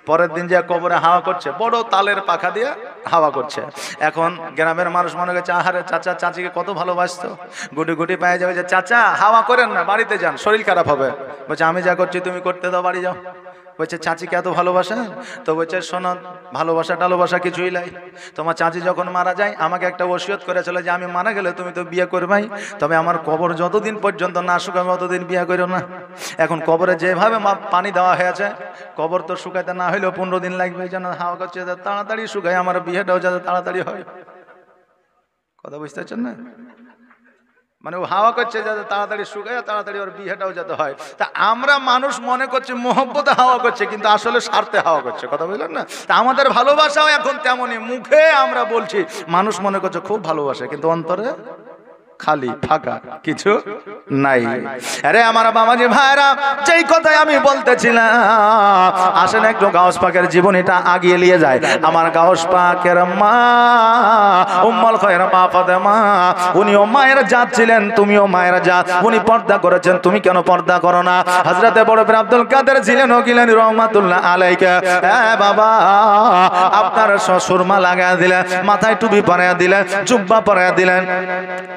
পরের দিন যে কবরে হাওয়া করছে, বড় তালের পাখা দিয়ে হাওয়া করছে। এখন গ্রামের মানুষ মনে করছে আহারে চাচা চাচিকে কত ভালোবাসতো, গুটি গুটি পায়ে যাবে যে চাচা হাওয়া করেন না, বাড়িতে যান, শরীর খারাপ হবে। বলছে আমি যা করছি তুমি করতে দাও, বাড়ি যাও। বলছে চাচিকে এত ভালোবাসা? তো বলছে শোনো, ভালোবাসা টালোবাসা কিছুই নাই। তোমার চাচি যখন মারা যায় আমাকে একটা ওসিয়ত করেছিল যে আমি মারা গেলে তুমি তো বিয়ে করবাই, তবে আমার কবর যতদিন পর্যন্ত না শুকাবে ততদিন বিয়ে করো না। এখন কবরে যেভাবে পানি দেওয়া হয়েছে, কবর তো শুকাইতে না হইলেও 15 দিন লাগবে, যেন হাওয়া করছে তাড়াতাড়ি শুকায়, আমার বিয়েটাও যাতে তাড়াতাড়ি হয়। কথা বুঝতে পারছেন না? মানে ও হাওয়া করছে যাতে তাড়াতাড়ি শুকায়, তাড়াতাড়ি ওর বিয়েটাও যাতে হয়। তা আমরা মানুষ মনে করছে মহব্বতে হাওয়া করছে, কিন্তু আসলে স্বার্থে হাওয়া করছে। কথা বুঝলেন না? তা আমাদের ভালোবাসাও এখন তেমনই, মুখে আমরা বলছি, মানুষ মনে করছে খুব ভালোবাসে, কিন্তু অন্তরে খালি ফাঁকা, কিছু নাই। আরে আমার বাবাজি ভাইরা, যেই কথাই আমি বলতেছিলাম, আসেন একটু গাউস পাকের জীবনীটা আগিয়ে নিয়ে যায়। আমার গাউস পাকের মা উম্মুল খায়র মা ফাতেমা, উনিও মায়ের জাত ছিলেন, তুমিও মায়ের জাত। উনি পর্দা করেছেন, তুমি কেন পর্দা করো না? হযরতে বড় পীর আব্দুল কাদের জিলানী গিলানী রহমাতুল্লাহ আলাইহি, বাবা আপনার সুরমা লাগায় দিলেন, মাথায় টুপি পরাইয়া দিলেন, জুব্বা পরাইয়া দিলেন,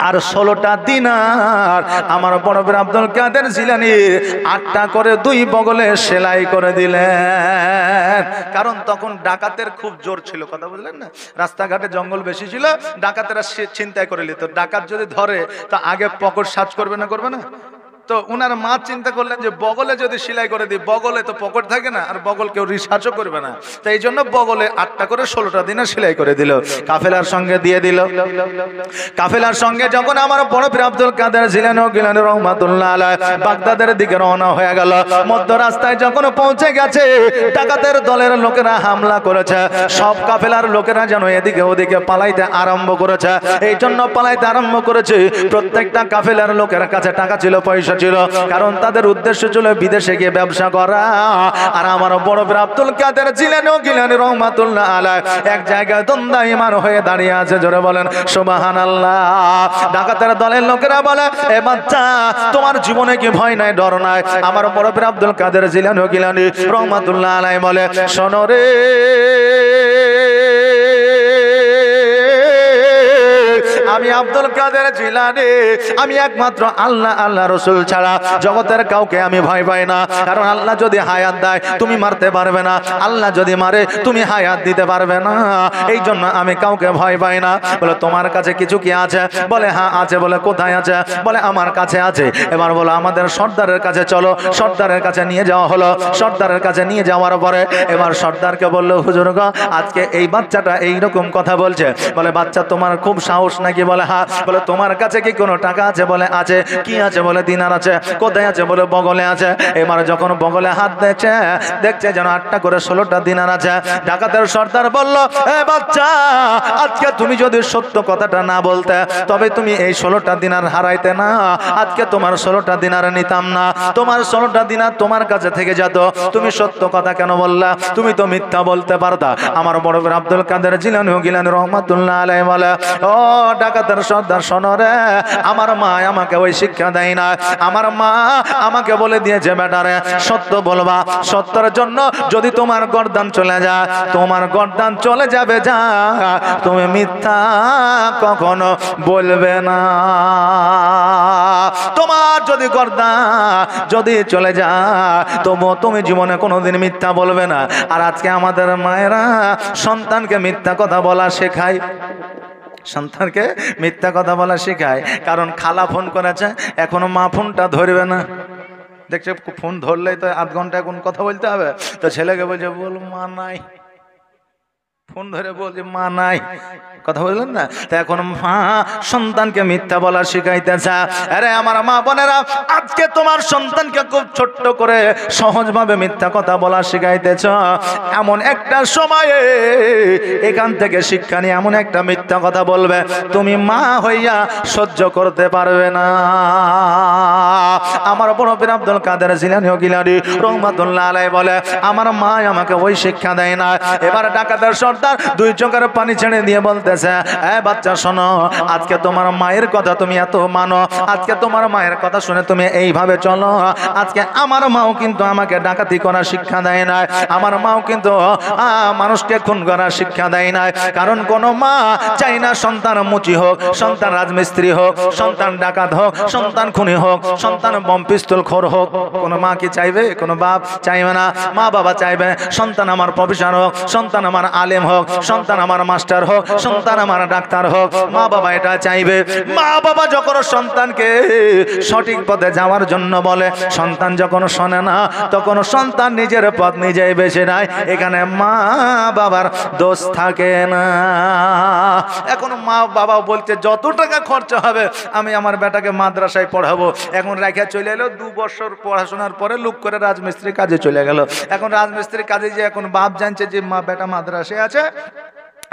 আর 16টা দিনার আমার বড় পীর আব্দুল কাদের জিলানী 8টা করে 2 বগলে সেলাই করে দিলেন। কারণ তখন ডাকাতের খুব জোর ছিল, কথা বুঝলেন না? রাস্তাঘাটে জঙ্গল বেশি ছিল, ডাকাতেরা ছিনতাই করে নিত। ডাকাত যদি ধরে তা আগে পকেট সার্চ করবে না, করবে না? তো উনার মা চিন্তা করলেন যে বগলে যদি সেলাই করে দিই, বগলে তো পকেট থাকে না, আর বগল কেউ রিসার্চও করবে না। তো এই জন্য বগলে 8টা করে 16টা দিনে সেলাই করে দিল, কাফেলার সঙ্গে দিয়ে দিল। কাফেলার সঙ্গে যখন আমার বড় পীর আব্দুল কাদের জিলানী গিলানী রহমাতুল্লাহ আলাইহি বাগদাদের দিকে রওনা হয়ে গেল, মধ্য রাস্তায় যখন পৌঁছে গেছে, ডাকাতের দলের লোকেরা হামলা করেছে। সব কাফেলার লোকেরা যেন এদিকে ওদিকে পালাইতে আরম্ভ করেছে। এই জন্য পালাইতে আরম্ভ করেছে। প্রত্যেকটা কাফেলার লোকের কাছে টাকা ছিল, পয়সা ছিল, কারণ তাদের উদ্দেশ্য ছিল বিদেশে গিয়ে ব্যবসা করা। আর আমার বড় পীর আব্দুল কাদের জিলানী গিলানী রহমাতুল্লাহ আলাইহি এক জায়গায় দণ্ডায়মান হয়ে দাঁড়িয়ে আছে। জোরে বলেন সুবহানাল্লাহ। ডাকাতের দলের লোকেরা বলে, এ বাচ্চা, তোমার জীবনে কি ভয় নাই, ডর নাই? আমার বড় পীর আব্দুল কাদের জিলানী গিলানী রহমাতুল্লাহ আলাইহি বলে, শোনো রে, আমি আব্দুল কাদের জিলানী, আমি একমাত্র আল্লাহ আল্লাহ রসুল ছাড়া জগতের কাউকে আমি ভয় পাই না। কারণ আল্লাহ যদি হায়াত দেয় তুমি মারতে পারবে না, আল্লাহ যদি মারে তুমি হায়াত দিতে পারবে না। এই জন্য আমি কাউকে ভয় পাই না। বলে, তোমার কাছে কিছু কি আছে? বলে, হ্যাঁ আছে। বলে, কোথায় আছে? বলে, আমার কাছে আছে। এবার বলো, আমাদের সর্দারের কাছে চলো। সর্দারের কাছে নিয়ে যাওয়া হলো। সর্দারের কাছে নিয়ে যাওয়ার পরে এবার সর্দারকে বললো, হুজুর গো, আজকে এই বাচ্চাটা এইরকম কথা বলছে। বলে, বাচ্চা তোমার খুব সাহস নাকি? বলে, হ্যাঁ। বলে, তোমার কাছে কি কোনো টাকা আছে? বলে, আছে। কি আছে? বলে, দিনার আছে। কোথায় আছে? বলে, বগলে আছে। এবার যখন বগলে হাত দেখছে, দেখছে যেন 8টা করে 16টা দিনার আছে। ডাকাতের সর্দার বলল, এ বাচ্চা, আজকে তুমি যদি সত্য কথাটা না বলতে, তবে তুমি এই 16টা দিনার হারাইতে না। আজকে তোমার 16টা দিনার নিতাম না, তোমার 16টা দিনার তোমার কাছে থেকে যেত। তুমি সত্য কথা কেন বললা? তুমি তো মিথ্যা বলতে পারতা। আমার বড় পীর আব্দুল কাদের জিলানী গিলানী রহমাতুল্লাহ আলাইহি বলে, ও ডাকাতের সর্দার, শোনো রে, আমার মা আমাকে ওই শিক্ষা দেয় না। আমার মা আমাকে বলে দিয়েছে, বেটারে সত্য বলবা, সত্যের জন্য যদি তোমার গর্দান চলে যায়, তোমার গর্দান চলে যাবে, যা তুমি মিথ্যা কখনো বলবে না। তোমার যদি গর্দান যদি চলে যায়, তবু তুমি জীবনে কোনোদিন মিথ্যা বলবে না। আর আজকে আমাদের মায়েরা সন্তানকে মিথ্যা কথা বলা শেখায়, সন্তানকে মিথ্যা কথা বলা শেখায়। কারণ খালা ফোন করেছে, এখনো মা ফোনটা ধরবে না। দেখছে ফোন ধরলেই তো আধ ঘন্টা এখন কথা বলতে হবে। তো ছেলেকে বলছে, বল মা নাই। ফোন ধরে বলছে, মা নাই। কথা বললেন না? তো এখন মা সন্তানকে মিথ্যা বলা শিখাইতেছে। আরে আমার মা বোনেরা, আজকে তোমার সন্তানকে খুব ছোট্ট করে সহজভাবে মিথ্যা কথা বলা শিখাইতেছ। এমন একটা সময়ে এখান থেকে শিক্ষা নিয়ে এমন একটা মিথ্যা কথা বলবে, তুমি মা হইয়া সহ্য করতে পারবে না। আমার বড় পীর আব্দুল কাদের জিলানী গিলানী রহমাতুল্লাহ আলাইহি বলে, আমার মা আমাকে ওই শিক্ষা দেয় না। এবার ডাকাতের সর্দার 2 চোখের পানি ছেড়ে দিয়ে বলতেছে, এ বাচ্চা, শোনো, আজকে তোমার মায়ের কথা তুমি এত মানো, আজকে তোমার মায়ের কথা শুনে তুমি এইভাবে চলো। আজকে আমার মাও কিন্তু আমাকে ডাকাতি করার শিক্ষা দেয় না, আমার মাও কিন্তু মানুষকে খুন করার শিক্ষা দেয় না। কারণ কোন মা চাই না সন্তান মুচি হোক, সন্তান রাজমিস্ত্রি হোক, সন্তান ডাকাত হোক, সন্তান খুনি হোক, সন্তান বম পিস্তল খোর হোক। কোন মা কি চাইবে? কোন বাপ চাইবে না। মা বাবা চাইবে সন্তান আমার প্রফেসর হোক, সন্তান আমার আলেম হোক, সন্তান আমার মাস্টার হোক, সন্তান আমার ডাক্তার হোক। মা বাবা এটা চাইবে। মা বাবা যখন সন্তানকে সঠিক পথে যাওয়ার জন্য বলে, সন্তান যখন শোনে না, তখন সন্তান নিজের পথ নিজেই বেছে নেয়। এখানে মা বাবার দোষ থাকে না। এখন মা বাবা বলছে, যত টাকা খরচা হবে আমি আমার বেটাকে মাদ্রাসায় পড়াবো। এখন রেখে চলে এলো, 2 বছর পড়াশোনার পরে লুক করে রাজমিস্ত্রি কাজে চলে গেল। এখন রাজমিস্ত্রির কাজে যে এখন বাপ জানছে যে মা বেটা মাদ্রাসায় আছে,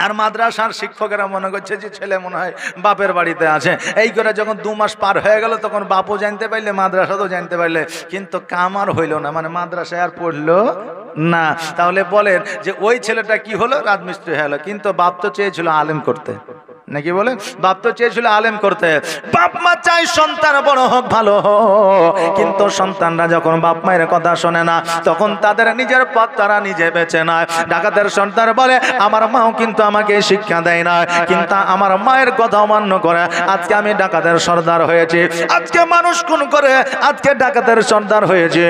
আর মাদ্রাসার শিক্ষকেরা মনে করছে যে ছেলে মনে হয় বাপের বাড়িতে আছে। এই করে যখন 2 মাস পার হয়ে গেল তখন বাপও জানতে পারলে, মাদ্রাসাতেও জানতে পারলে, কিন্তু কাম আর হইল না, মানে মাদ্রাসায় আর পড়লো না। তাহলে বলেন যে ওই ছেলেটা কি হলো, রাজমিস্ত্রি হলো, কিন্তু বাপ তো চেয়েছিল আলেম করতে, নাকি বলেন? বাপ তো চেয়েছিল আলেম করতে। বাপ মা চাই সন্তান বড় হোক, ভালো হোক, কিন্তু সন্তানরা যখন বাপ মায়ের কথা শোনে না তখন তাদের নিজের পথ তারা নিজে বেছে নেয়। ডাকাতের সন্তান বলে আমার মাও কিন্তু আমাকে শিক্ষা দেয় না, কিন্তু আমার মায়ের কথা অমান্য করে আজকে আমি ডাকাতের সর্দার হয়েছি, আজকে মানুষ খুন করে আজকে ডাকাতের সর্দার হয়েছে।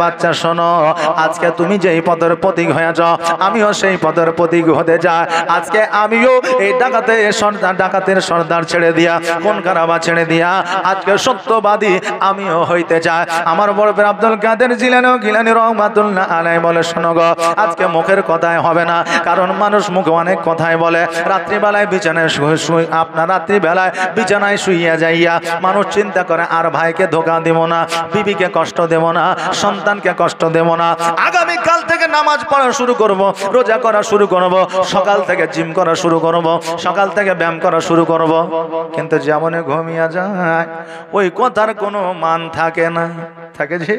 বাচ্চা শোনো, আজকে তুমি যেই পদের প্রতীক হয়েছ আমিও সেই পদের প্রতীক হতে যাই। আজকে আমিও এই ডাকাতের সর্দার ছেড়ে দিয়া, কোন কারাবা ছেড়ে দিয়া আজকে সত্যবাদী আমিও হইতে চাই। আমার বড় পীর আব্দুল কাদের জিলানী রহমাতুল্লাহ আলাইহি বলে শোনো গো, আজকে মুখের কথাই হবে না, কারণ মানুষ মুখে অনেক কথাই বলে। রাত্রিবেলায় বিছানায় আপনার রাত্রিবেলায় বিছানায় শুইয়া যাইয়া মানুষ চিন্তা করে আর ভাইকে ধোকা দেব না, বিবিকে কষ্ট দেব না, সন্তানকে কষ্ট দেব না, আগামী কাল থেকে নামাজ পড়া শুরু করব, রোজা করা শুরু করব, সকাল থেকে জিম করা শুরু করব, সকাল থেকে ব্যায়াম করা শুরু করব। কিন্তু যেমনে ঘুমিয়ে যায় ওই কথার কোনো মান থাকে না, থাকে যে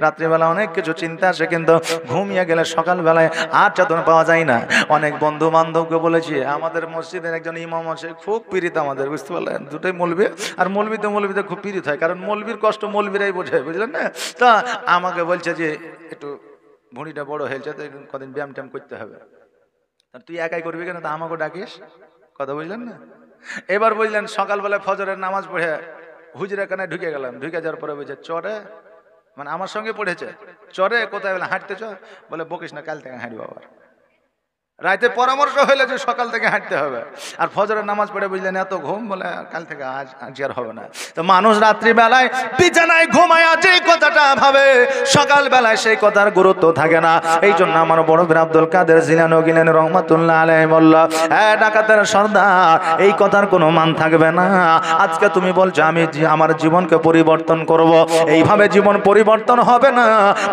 রাত্রিবেলা অনেক কিছু চিন্তা আসে, কিন্তু ঘুমিয়ে গেলে সকালবেলায় আর চাদর পাওয়া যায় না। অনেক বন্ধু বান্ধবকে বলেছি, আমাদের মসজিদের একজন ইমাম আছে, খুব পীড়িত আমাদের, বুঝতে পারলেন? দুটোই মৌলবি, আর মৌলবিতে খুব পীড়িত হয়, কারণ মৌলবির কষ্ট মৌলবিরাই বোঝে, বুঝলেন না? তা আমাকে বলছে যে একটু ভুঁড়িটা বড় হয়েছে তো কদিন ব্যায়াম ট্যায়াম করতে হবে। তুই একাই করবি কেন, তা আমাকে ডাকিস, কথা বুঝলেন না? এবার বুঝলেন সকালবেলায় ফজরের নামাজ পড়ে হুজুরের কানে ঢুকে গেলাম, ঢুকে যাওয়ার পরে বলছে চরে, মানে আমার সঙ্গে পড়েছে, চরে কোথায় বলে হাঁটতে চ, বলে বকিস না, কাল থেকে হাঁটবো। আবার রাতে পরামর্শ হইলে যে সকাল থেকে হাঁটতে হবে, আর ফজরের নামাজ পড়ে বুঝলেন এত ঘুম, বলে কাল থেকে আজ আর হবে না। তো মানুষ রাত্রিবেলায় বিছানায় ঘুমায় যে কথাটা ভাবে, সকালবেলায় সেই কথার গুরুত্ব থাকে না। এই জন্য আমার বড় পীর আব্দুল কাদের জিলানী রহমাতুল্লাহ আলাইহি বলল, ডাকাতের সর্দার, এই কথার কোনো মান থাকবে না। আজকে তুমি বলছো আমি আমার জীবনকে পরিবর্তন করব, এইভাবে জীবন পরিবর্তন হবে না।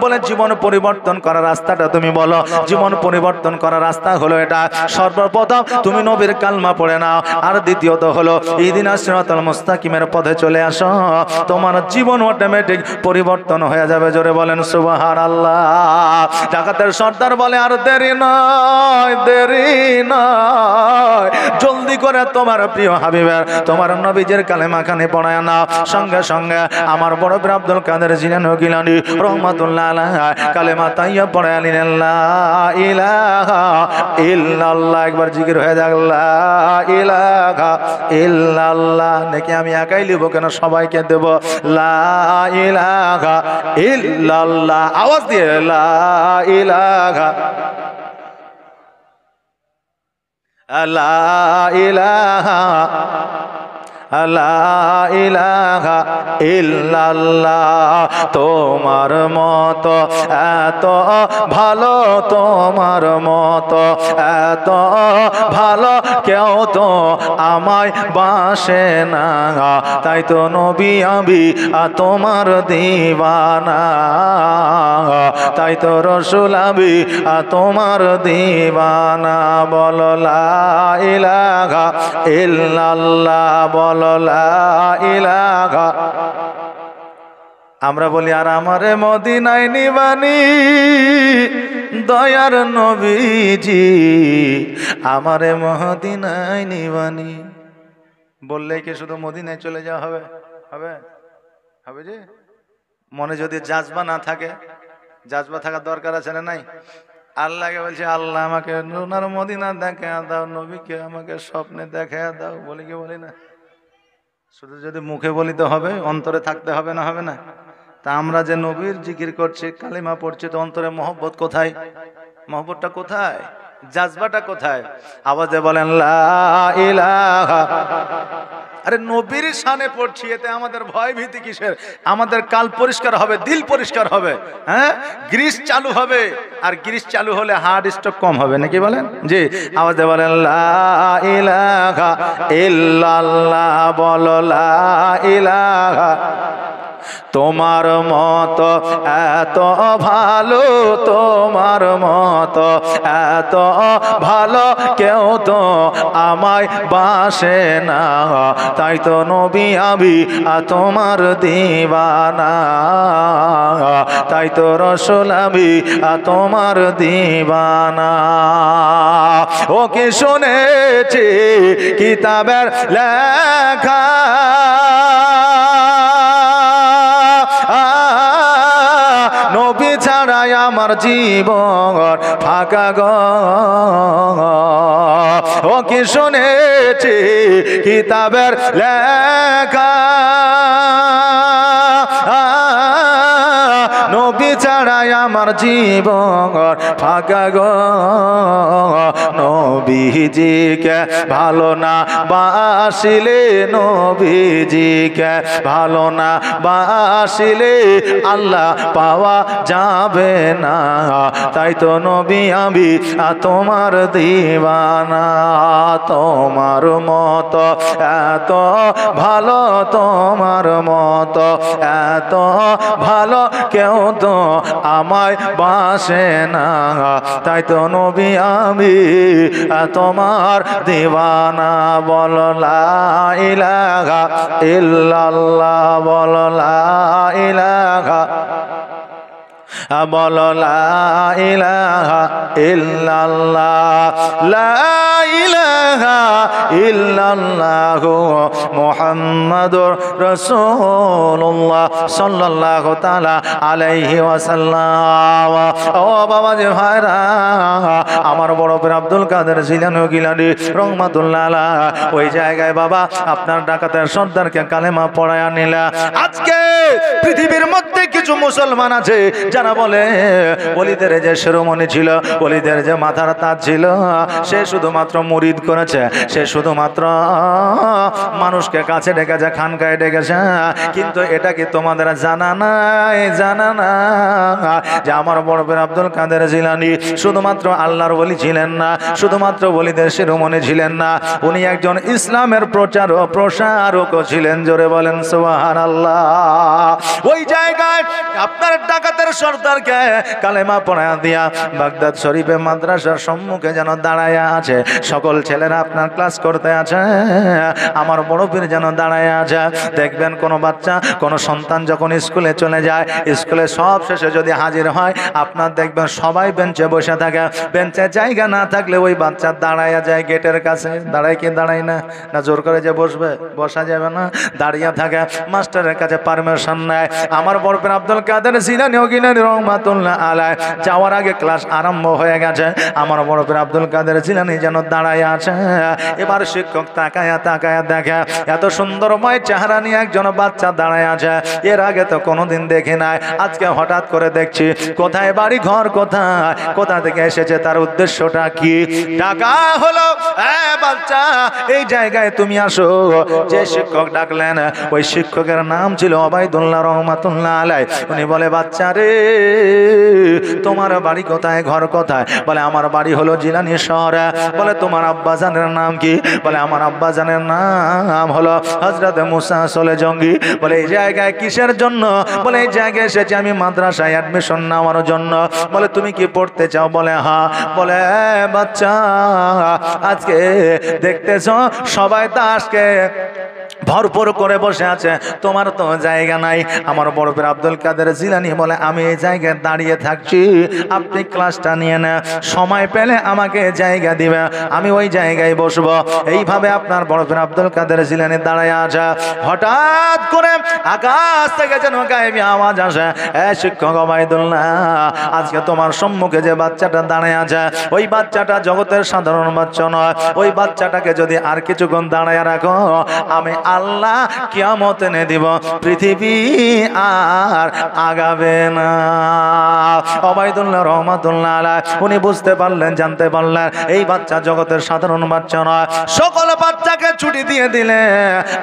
বলে জীবন পরিবর্তন করার রাস্তাটা তুমি বলো। জীবন পরিবর্তন করার রাস্তা হলো এটা, সর্বপ্রথম তুমি নবীর কালমা পড়ে নাও, আর দ্বিতীয়ত হলো ইহদিনাস সিরাতাল মুস্তাকিমের পথে চলে আসো, তোমার জীবন অটোমেটিক পরিবর্তন হয়ে যাবে। জোরে বলেন সুবহানাল্লাহ। ডাকাতের সর্দার বলে আর দেরি নয়, দেরি নয়, জলদি করে তোমার প্রিয় হাবিবের, তোমার নবীজের কালেমা খানে পড়ায় নাও। সঙ্গে সঙ্গে আমার বড় পীর আব্দুল কাদের জিলানী রহমাতুল্লাহ আলাইহি কালেমা তাইয়্যিবা পড়ায় নিলেন, লা ইলাহা ইল্লাল্লাহ। একবার জিকির হয়ে যাক, লা ইলাহা ইল্লাল্লাহ। নাকি আমি একাই লিব কেন, সবাইকে দেব, লা ইলাহা ইল্লাল্লাহ। আওয়াজ দিয়ে লা ইলাহা, লা ইলাহা, লা ইলাহা ইল্লাল্লাহ। তোমার মতো এত ভালো, তোমার মতো এত ভালো কেউ তো আমায় বাসে না, তাই তো নবী আমি তোমার দিওয়ানা, তাই তো রাসূল আমি তোমার দিওয়ানা। বলো লা ইলাহা ইল্লাল্লাহ, বলো লা ইলাহা। আমরা বলি আর আমারে মদিনায় নিবানি দয়ার নবীজি, আমারে মদিনায় নিবানি। বললেই কি শুধু মদিনায় চলে যাওয়া হবে? হবে হবে যে মনে যদি জাজবা না থাকে, জাজবা থাকার দরকার আছে না নাই? আল্লাহকে বলছে আল্লাহ আমাকে ওনার মদিনা দেখা দাও, নবীকে আমাকে স্বপ্নে দেখা দাও। বলি কি বলি না? শুধু যদি মুখে বলিতে হবে, অন্তরে থাকতে হবে না, হবে না? তা আমরা যে নবীর জিকির করছি, কালিমা পড়ছি, তো অন্তরে মহব্বত কোথায়? মহব্বতটা কোথায়? জাজবাটা কোথায়? আওয়াজে বলেন লা ইলাহা। আরে নবীর শানে পড়ছি, এতে আমাদের ভয় ভীতি কিসের? আমাদের কাল পরিষ্কার হবে, দিল পরিষ্কার হবে, হ্যাঁ, গ্রিস চালু হবে। আর গ্রিস চালু হলে হার্ট স্ট্রোক কম হবে, নাকি বলেন? জি, আওয়াজে বলেন লা ইলাহা ইল্লাল্লাহ, বলো লা ইলাহা তোমার মতো এত ভালো, তোমার মতো এত ভালো কেউ তো আমায় বাসে না, তাই তো নবী আমি তোমার দিওয়ানা, তাই তো রসুল আমি তোমার দিওয়ানা। ও কি শুনেছি কিতাবের লেখা, নবী ছাড়াই আমার জীবন ফাঁকা গো। ও কি শুনেছি কিতাবের লেখা, নবী ছাড়াই আমার জীবন ফাঁকা গো। নবীজিকে ভালো না বাসিলে, নবীজিকে ভালো না বাসিলে আল্লাহ পাওয়া যাবে না, তাই তো নবী আমি তোমার দিওয়ানা। তোমার মতো এত ভালো, তোমার মতো এত ভালো কেউ তো আমায় বাসে না, তাই তো নবী আমি তোমার দিওয়ানা। বল লা ইলাহা ইল্লাল্লাহ, বল লা ইলাহা, বল লা ইলাহা ইল্লাল্লাহ, লা ইলাহা ইল্লাল্লাহু মুহাম্মাদুর রাসূলুল্লাহ সাল্লাল্লাহু তাআলা আলাইহি ওয়াসাল্লাম। ও বাবাজি ভাইরা, আমার বড় পীর আব্দুল কাদের জিলানী গিলানী রহমাতুল্লাহ আলাইহি ওই জায়গায় বাবা আপনার ডাকাতের সর্দারকে কালেমা পড়ায়া নিলা। আজকে পৃথিবীর মধ্যে কিছু মুসলমান আছে যারা বলে ওলিদের যে শিরোমণি ছিল, ওলিদের যে মাথার তাজ ছিল, সে শুধুমাত্র মুরিদ করেছে, সে শুধুমাত্র মানুষকে কাছে ডেকেছে, খানকায় ডেকেছে। কিন্তু এটা কি তোমাদের জানা নাই? জানা না যে আমার বড় পীর আব্দুল কাদের জিলানী শুধুমাত্র আল্লাহর ওলি ছিলেন না, শুধুমাত্র ওলিদের শিরোমণি ছিলেন না, উনি একজন ইসলামের প্রচার ও প্রসারকও ছিলেন। জোরে বলেন সুবহানাল্লাহ। ওই জায়গায় আপনার ডাকাতের সর্দারকে কালেমা পড়া দিয়া বাগদাদ শরীফে মাদ্রাসার সম্মুখে যেন দাঁড়ায়া আছে, সকল ছেলেরা আপনার ক্লাস করতে আছে, আমার বড় পীর যেন দাঁড়ায় আছে। দেখবেন কোনো বাচ্চা, কোনো সন্তান যখন স্কুলে চলে যায়, স্কুলে সব শেষে যদি হাজির হয়, আপনার দেখবেন সবাই বেঞ্চে বসে থাকে, বেঞ্চে জায়গা না থাকলে ওই বাচ্চা দাঁড়ায়া যায় গেটের কাছে। দাঁড়ায় কি দাঁড়ায় না? না জোর করে যে বসবে, বসা যাবে না, দাঁড়িয়ে থাকে, মাস্টারের কাছে পারমিশন নেয়। আমার বড় পীর আব্দুল কাদের জিলানী গিলানী রহমাতুল্লাহ আলাইহি যাওয়ার আগে ক্লাস আরম্ভ হয়ে গেছে, আমার বড় পীর আব্দুল কাদের জিলানী যেন দাঁড়ায় আছে। এবার শিক্ষক তাকায়া তাকায়া দেখে এত সুন্দরময় চেহারা নিয়ে একজন বাচ্চা দাঁড়ায় আছে, এর আগে তো কোনোদিন দেখি নাই, আজকে হঠাৎ করে দেখছি। কোথায় বাড়ি ঘর, কোথায়, কোথা থেকে এসেছে, তার উদ্দেশ্যটা কি? ডাকা হলো, বাচ্চা এই জায়গায় তুমি আসো। যে শিক্ষক ডাকলেন ওই শিক্ষকের নাম ছিল ওবায়দুল্লাহ রহমাতুল্লাহ আলাইহি। উনি বলে, বাচ্চা রে তোমার বাড়ি কোথায়, ঘর কোথায়? বলে, আমার বাড়ি হলো জিলানী শহরে। বলে, তোমার আব্বাজানের নাম কি? বলে, আমার আব্বাজানের নাম হলো হযরত মুসা সলে জঙ্গি। বলে, এই জায়গায় কিসের জন্য? বলে, এই জায়গায় এসেছি আমি মাদ্রাসায় অ্যাডমিশন নেওয়ার জন্য। বলে, তুমি কি পড়তে চাও? বলে, হ্যাঁ। বলে, বাচ্চা আজকে দেখতেছ সবাই তো আজকে ভরপুর করে বসে আছে, তোমার তো জায়গা নাই। আমার বড় পীর আব্দুল কাদের জিলানী বলে, আমি এই জায়গায় দাঁড়িয়ে থাকছি, আপনি ক্লাসটা নিয়ে নেন, সময় পেলে আমাকে জায়গা দিবে, আমি ওই জায়গায় বসবো। এইভাবে আপনার বড় পীর আব্দুল কাদের জিলানী দাঁড়ায় আছে। হঠাৎ করে আকাশ থেকে যেন গায়েবী আওয়াজ আসে, এ শিক্ষক ওবায়দুল্লাহ, আজকে তোমার সম্মুখে যে বাচ্চাটা দাঁড়ায় আছে, ওই বাচ্চাটা জগতের সাধারণ বাচ্চা নয়, ওই বাচ্চাটাকে যদি আর কিছুক্ষণ দাঁড়ায় রাখো, আমি আল্লাহ কিয়ামত এনে দিব, পৃথিবী আর আগাবে না। ওবায়দুল্লাহ রহমাতুল্লাহ আলাইহি উনি বুঝতে পারলেন, জানতে পারলেন এই বাচ্চা জগতের সাধারণ বাচ্চা নয়। সকল বাচ্চাকে ছুটি দিয়ে দিলে,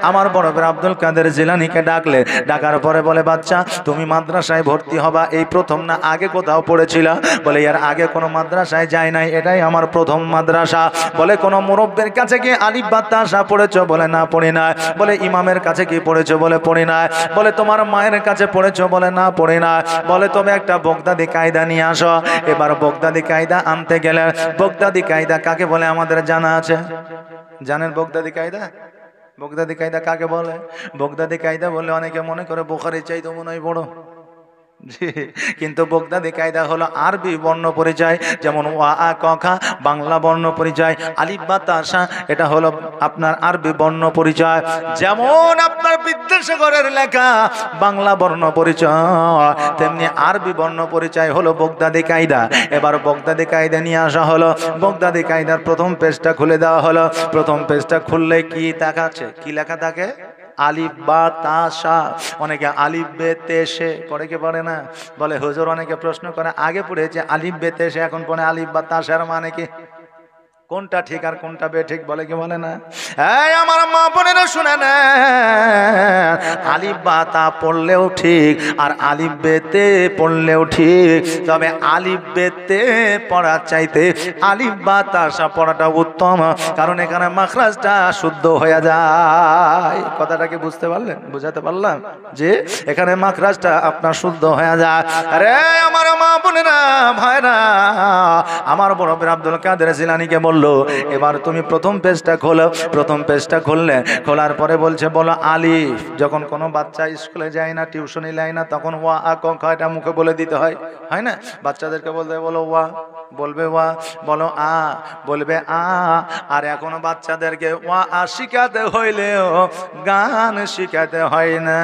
আমার বড় পীর আব্দুল কাদের জিলানীকে ডাকলে, ডাকার পরে বলে, বাচ্চা তুমি মাদ্রাসায় ভর্তি হবা, এই প্রথম না আগে কোথাও পড়েছিলা? বলে, এর আগে কোনো মাদ্রাসায় যাই নাই, এটাই আমার প্রথম মাদ্রাসা। বলে, কোনো মুরব্বির কাছে গিয়ে আলিফ বা তাসা পড়েছ? বলে, না পড়ি না। বলে ইমামের কাছে কি পড়েছো? বলে পড়ি না। বলে তোমার মায়ের কাছে পড়েছো? বলে না পড়ি না। বলে তবে একটা বগদাদি কায়দা নিয়ে আসো। এবার বগদাদি কায়দা আনতে গেলে, বগদাদি কায়দা কাকে বলে আমাদের জানা আছে? জানেন বগদাদি কায়দা? বগদাদি কায়দা কাকে বলে? বগদাদি কায়দা বলে অনেকে মনে করে বুখারীর চাইতে মনে হয় বড়। কিন্তু বগদাদি কায়দা হলো আরবি বর্ণ পরিচয়, যেমন ওয়া আ ক খ বাংলা বর্ণ পরিচয়, আলিফ বা তা সা এটা হলো আপনার আরবি বর্ণ পরিচয়। যেমন আপনার বিদ্যাসাগরের লেখা বাংলা বর্ণ পরিচয়, তেমনি আরবি বর্ণ পরিচয় হলো বগদাদি কায়দা। এবার বগদাদি কায়দা নিয়ে আসা হলো। বগদাদি কায়দার প্রথম পেজটা খুলে দেওয়া হলো। প্রথম পেজটা খুললে কি দেখাচ্ছে? কি লেখা থাকে? আলিফ বা তা সা। অনেকে আলিফ বে তে সে পড়ে, কে পড়ে না? বলে হুজুর অনেকে প্রশ্ন করে আগে পড়েছে আলিফ বে তে সে, এখন পড়ে আলিফ বা তা সার মানে কি? কোনটা ঠিক আর কোনটা বেঠিক বলে কি বলে না? এই আমার মা বোনেরা শুনে না, আলিফ বা তা পড়লেও ঠিক আর আলিফ বেতে পড়লেও ঠিক, তবে আলিফ বেতে পড়ার চাইতে আলিফ বা তা সা পড়াটা উত্তম, কারণ এখানে মাখরাজটা শুদ্ধ হয়ে যায়। কথাটা কি বুঝতে পারলেন? বুঝাতে পারলাম যে এখানে মাখরাজটা আপনার শুদ্ধ হয়ে যায়। আরে আমার মা বোনেরা ভাইরা, আমার বড় পীর আব্দুল কাদের জিলানীকে বলল এবার তুমি প্রথম পেজটা খোলো। প্রথম পেজটা খুললে, খোলার পরে বলছে বলো আলিফ। যখন কোনো বাচ্চা স্কুলে যায় না, টিউশনি নেয় না, তখন ওয়া আ ক খ এটা মুখে বলে দিতে হয়, হয় না? বাচ্চাদেরকে বলতে বলো ওয়া, বলবে ওয়া, বলো আ, বলবে আ। আর এখনো বাচ্চাদেরকে ওয়া আ শিখাতে হইলেও গান শিখাতে হয় না।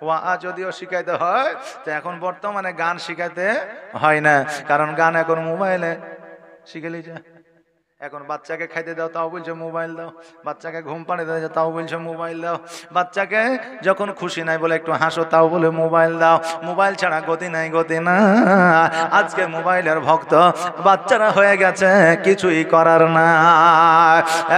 ওয়া যদিও শিখাইতে হয়, তো এখন বর্তমানে গান শিখাইতে হয় না, কারণ গান এখন মোবাইলে শিখেলি যা। এখন বাচ্চাকে খাইতে দাও তাও বলছে মোবাইল দাও, বাচ্চাকে ঘুম পাড়ে দাও তাও বলছে মোবাইল দাও, বাচ্চাকে যখন খুশি নাই বলে একটু হাসো তাও বলে মোবাইল দাও। মোবাইল ছাড়া গতি নাই, গতি না। আজকে মোবাইলের ভক্ত বাচ্চারা হয়ে গেছে, কিছুই করার না।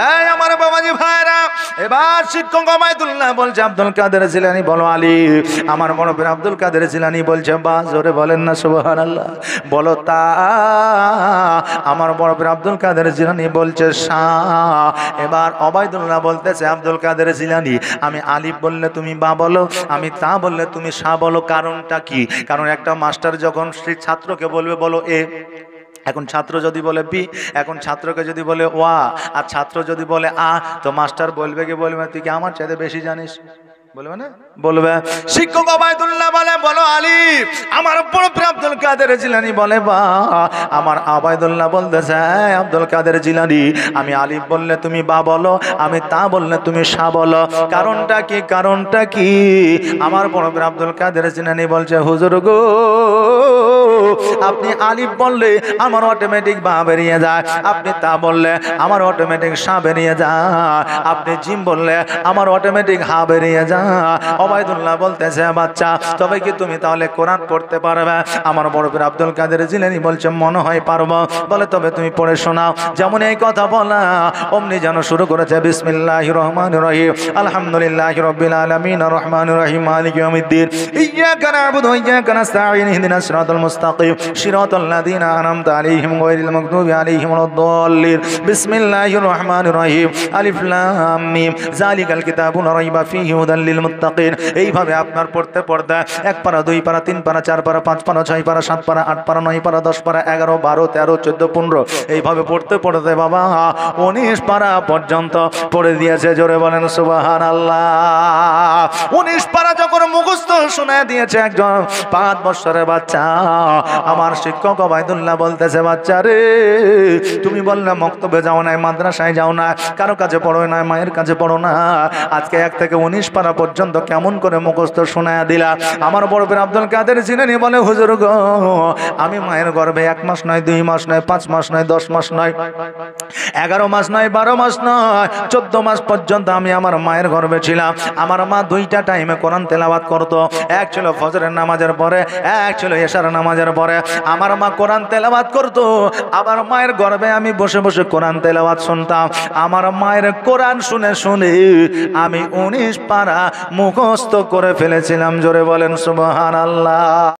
এই আমার বাবাজি ভাইরা, এবার শিক্ষক ওবায়দুল্লাহ বলছে আব্দুল কাদের জিলানী বলো আলিফ। আমার বড় পীর আব্দুল কাদের জিলানী বলছে বা, জোরে বলেন না সুবহানাল্লাহ। বলো তা। আমার বড় পীর আব্দুল কাদের জিলানী বলছে সা। এবার ওবায়দুল্লাহ বলতেছে আব্দুল কাদের জিলানী, আমি আলিফ বললে তুমি বা বলো, আমি তা বললে তুমি সা বলো। কারণটা কি? কারণ একটা মাস্টার যখন সেই ছাত্রকে বলবে বলো এ, এখন ছাত্র যদি বলে বি, এখন ছাত্রকে যদি বলে ওয়া, আর ছাত্র যদি বলে আ, তো মাস্টার বলবে কি বলবে তুই কি আমার চাইতে বেশি জানিস? বলবে না? বলবে। শিক্ষক ওবায়দুল্লাহ বলে বলো আলিফ। আমার বড় পীর আব্দুল কাদের জিলানী বলে বা। আমার ওবায়দুল্লাহ বলতেছে আব্দুল কাদের জিলানী, আমি আলিফ বললে তুমি বা বলো, আমি তা বললে তুমি সা বলো। কারণটা কি? কারণটা কি? আমার বড় পীর আব্দুল কাদের জিলানী বলছে হুজুর গো, আপনি আলিফ বললে আমার অটোমেটিক বা বেরিয়ে যায়, আপনি তা বললে আমার অটোমেটিক সা বেরিয়ে যায়, আপনি জিম বললে আমার অটোমেটিক হা বেরিয়ে যায়। ওবায়দুল্লাহ বলতেছে বাচ্চা তবে কি তুমি তাহলে কোরআন পড়তে পারবে? আমার বড় পীর আব্দুল কাদের জিলানী বলছে মনে হয় পারবো। বলে তবে তুমি পড়ে শোনাও। যেমন এই কথা বলা অমনি যেন শুরু করেছে বিসমিল্লাহির রহমানির রহিম আলহামদুলিল্লাহি রাব্বিল আলামিন আর রহমানির রহিম মালিকি ইয়াউমিদ্দিন ইয়্যাকা না'বুদু ওয়া ইয়্যাকা নাস্তাঈন ইহদিনাস সিরাতাল মুস্তাকিম সিরাতাল লাযীনা আন'আমতা আলাইহিম গায়রিল মাগদুবি আলাইহিম ওয়ালাদ-দাল্লিন বিসমিল্লাহির রহমানির রহিম আলিফ লাম মিম যালিকাল কিতাবু লা রাইবা ফীহি হুদাল লিল মুত্তাকিন। এইভাবে আপনার পড়তে পড়তে 1 পারা 2 পারা 3 পারা 4 পারা 5 পারা 6 পারা 7 পারা 8 পারা 9 পারা 10 পারা 11 12 13 14 15 এইভাবে পড়তে পড়তে বাবা 19 পারা পর্যন্ত পড়ে দিয়েছে। জোরে বলেন সুবহানাল্লাহ। 19 পারা যখন মুখস্থ শুনে দিয়েছে একজন 5 বছরের বাচ্চা, আমার শিক্ষক ওবায়দুল্লাহ বলতেছে বাচ্চা রে, তুমি বললে মক্তবে যাও না, মাদ্রাসায় যাও না, কারো কাছে পড়ো না, মায়ের কাছে পড়ো না, আজকে 1 থেকে 19 পারা পর্যন্ত কেমন করে মুখস্থ শোনায়া দিলা? আমার বড় পীর আব্দুল কাদের জিলানী বলে হুজুর গো, আমি মায়ের গর্ভে 1 মাস নয় 2 মাস নয় 5 মাস নয় 10 মাস নয় 11 মাস নয় 12 মাস নয় 14 মাস পর্যন্ত আমি আমার মায়ের গর্ভে ছিলাম। আমার মা 2টা টাইমে কোরআন তেলাওয়াত করতো, এক ছিল ফজরের নামাজের পরে, এক ছিল এশার নামাজের পরে। আমার মা কোরআন তেলাওয়াত করতো, আমার মায়ের গর্ভে আমি বসে বসে কোরআন তেলাওয়াত শুনতাম। আমার মায়ের কোরআন শুনে শুনে আমি 19 পারা মুখস্থ করে ফেলেছিলাম। জোরে বলেন সুবহানাল্লাহ।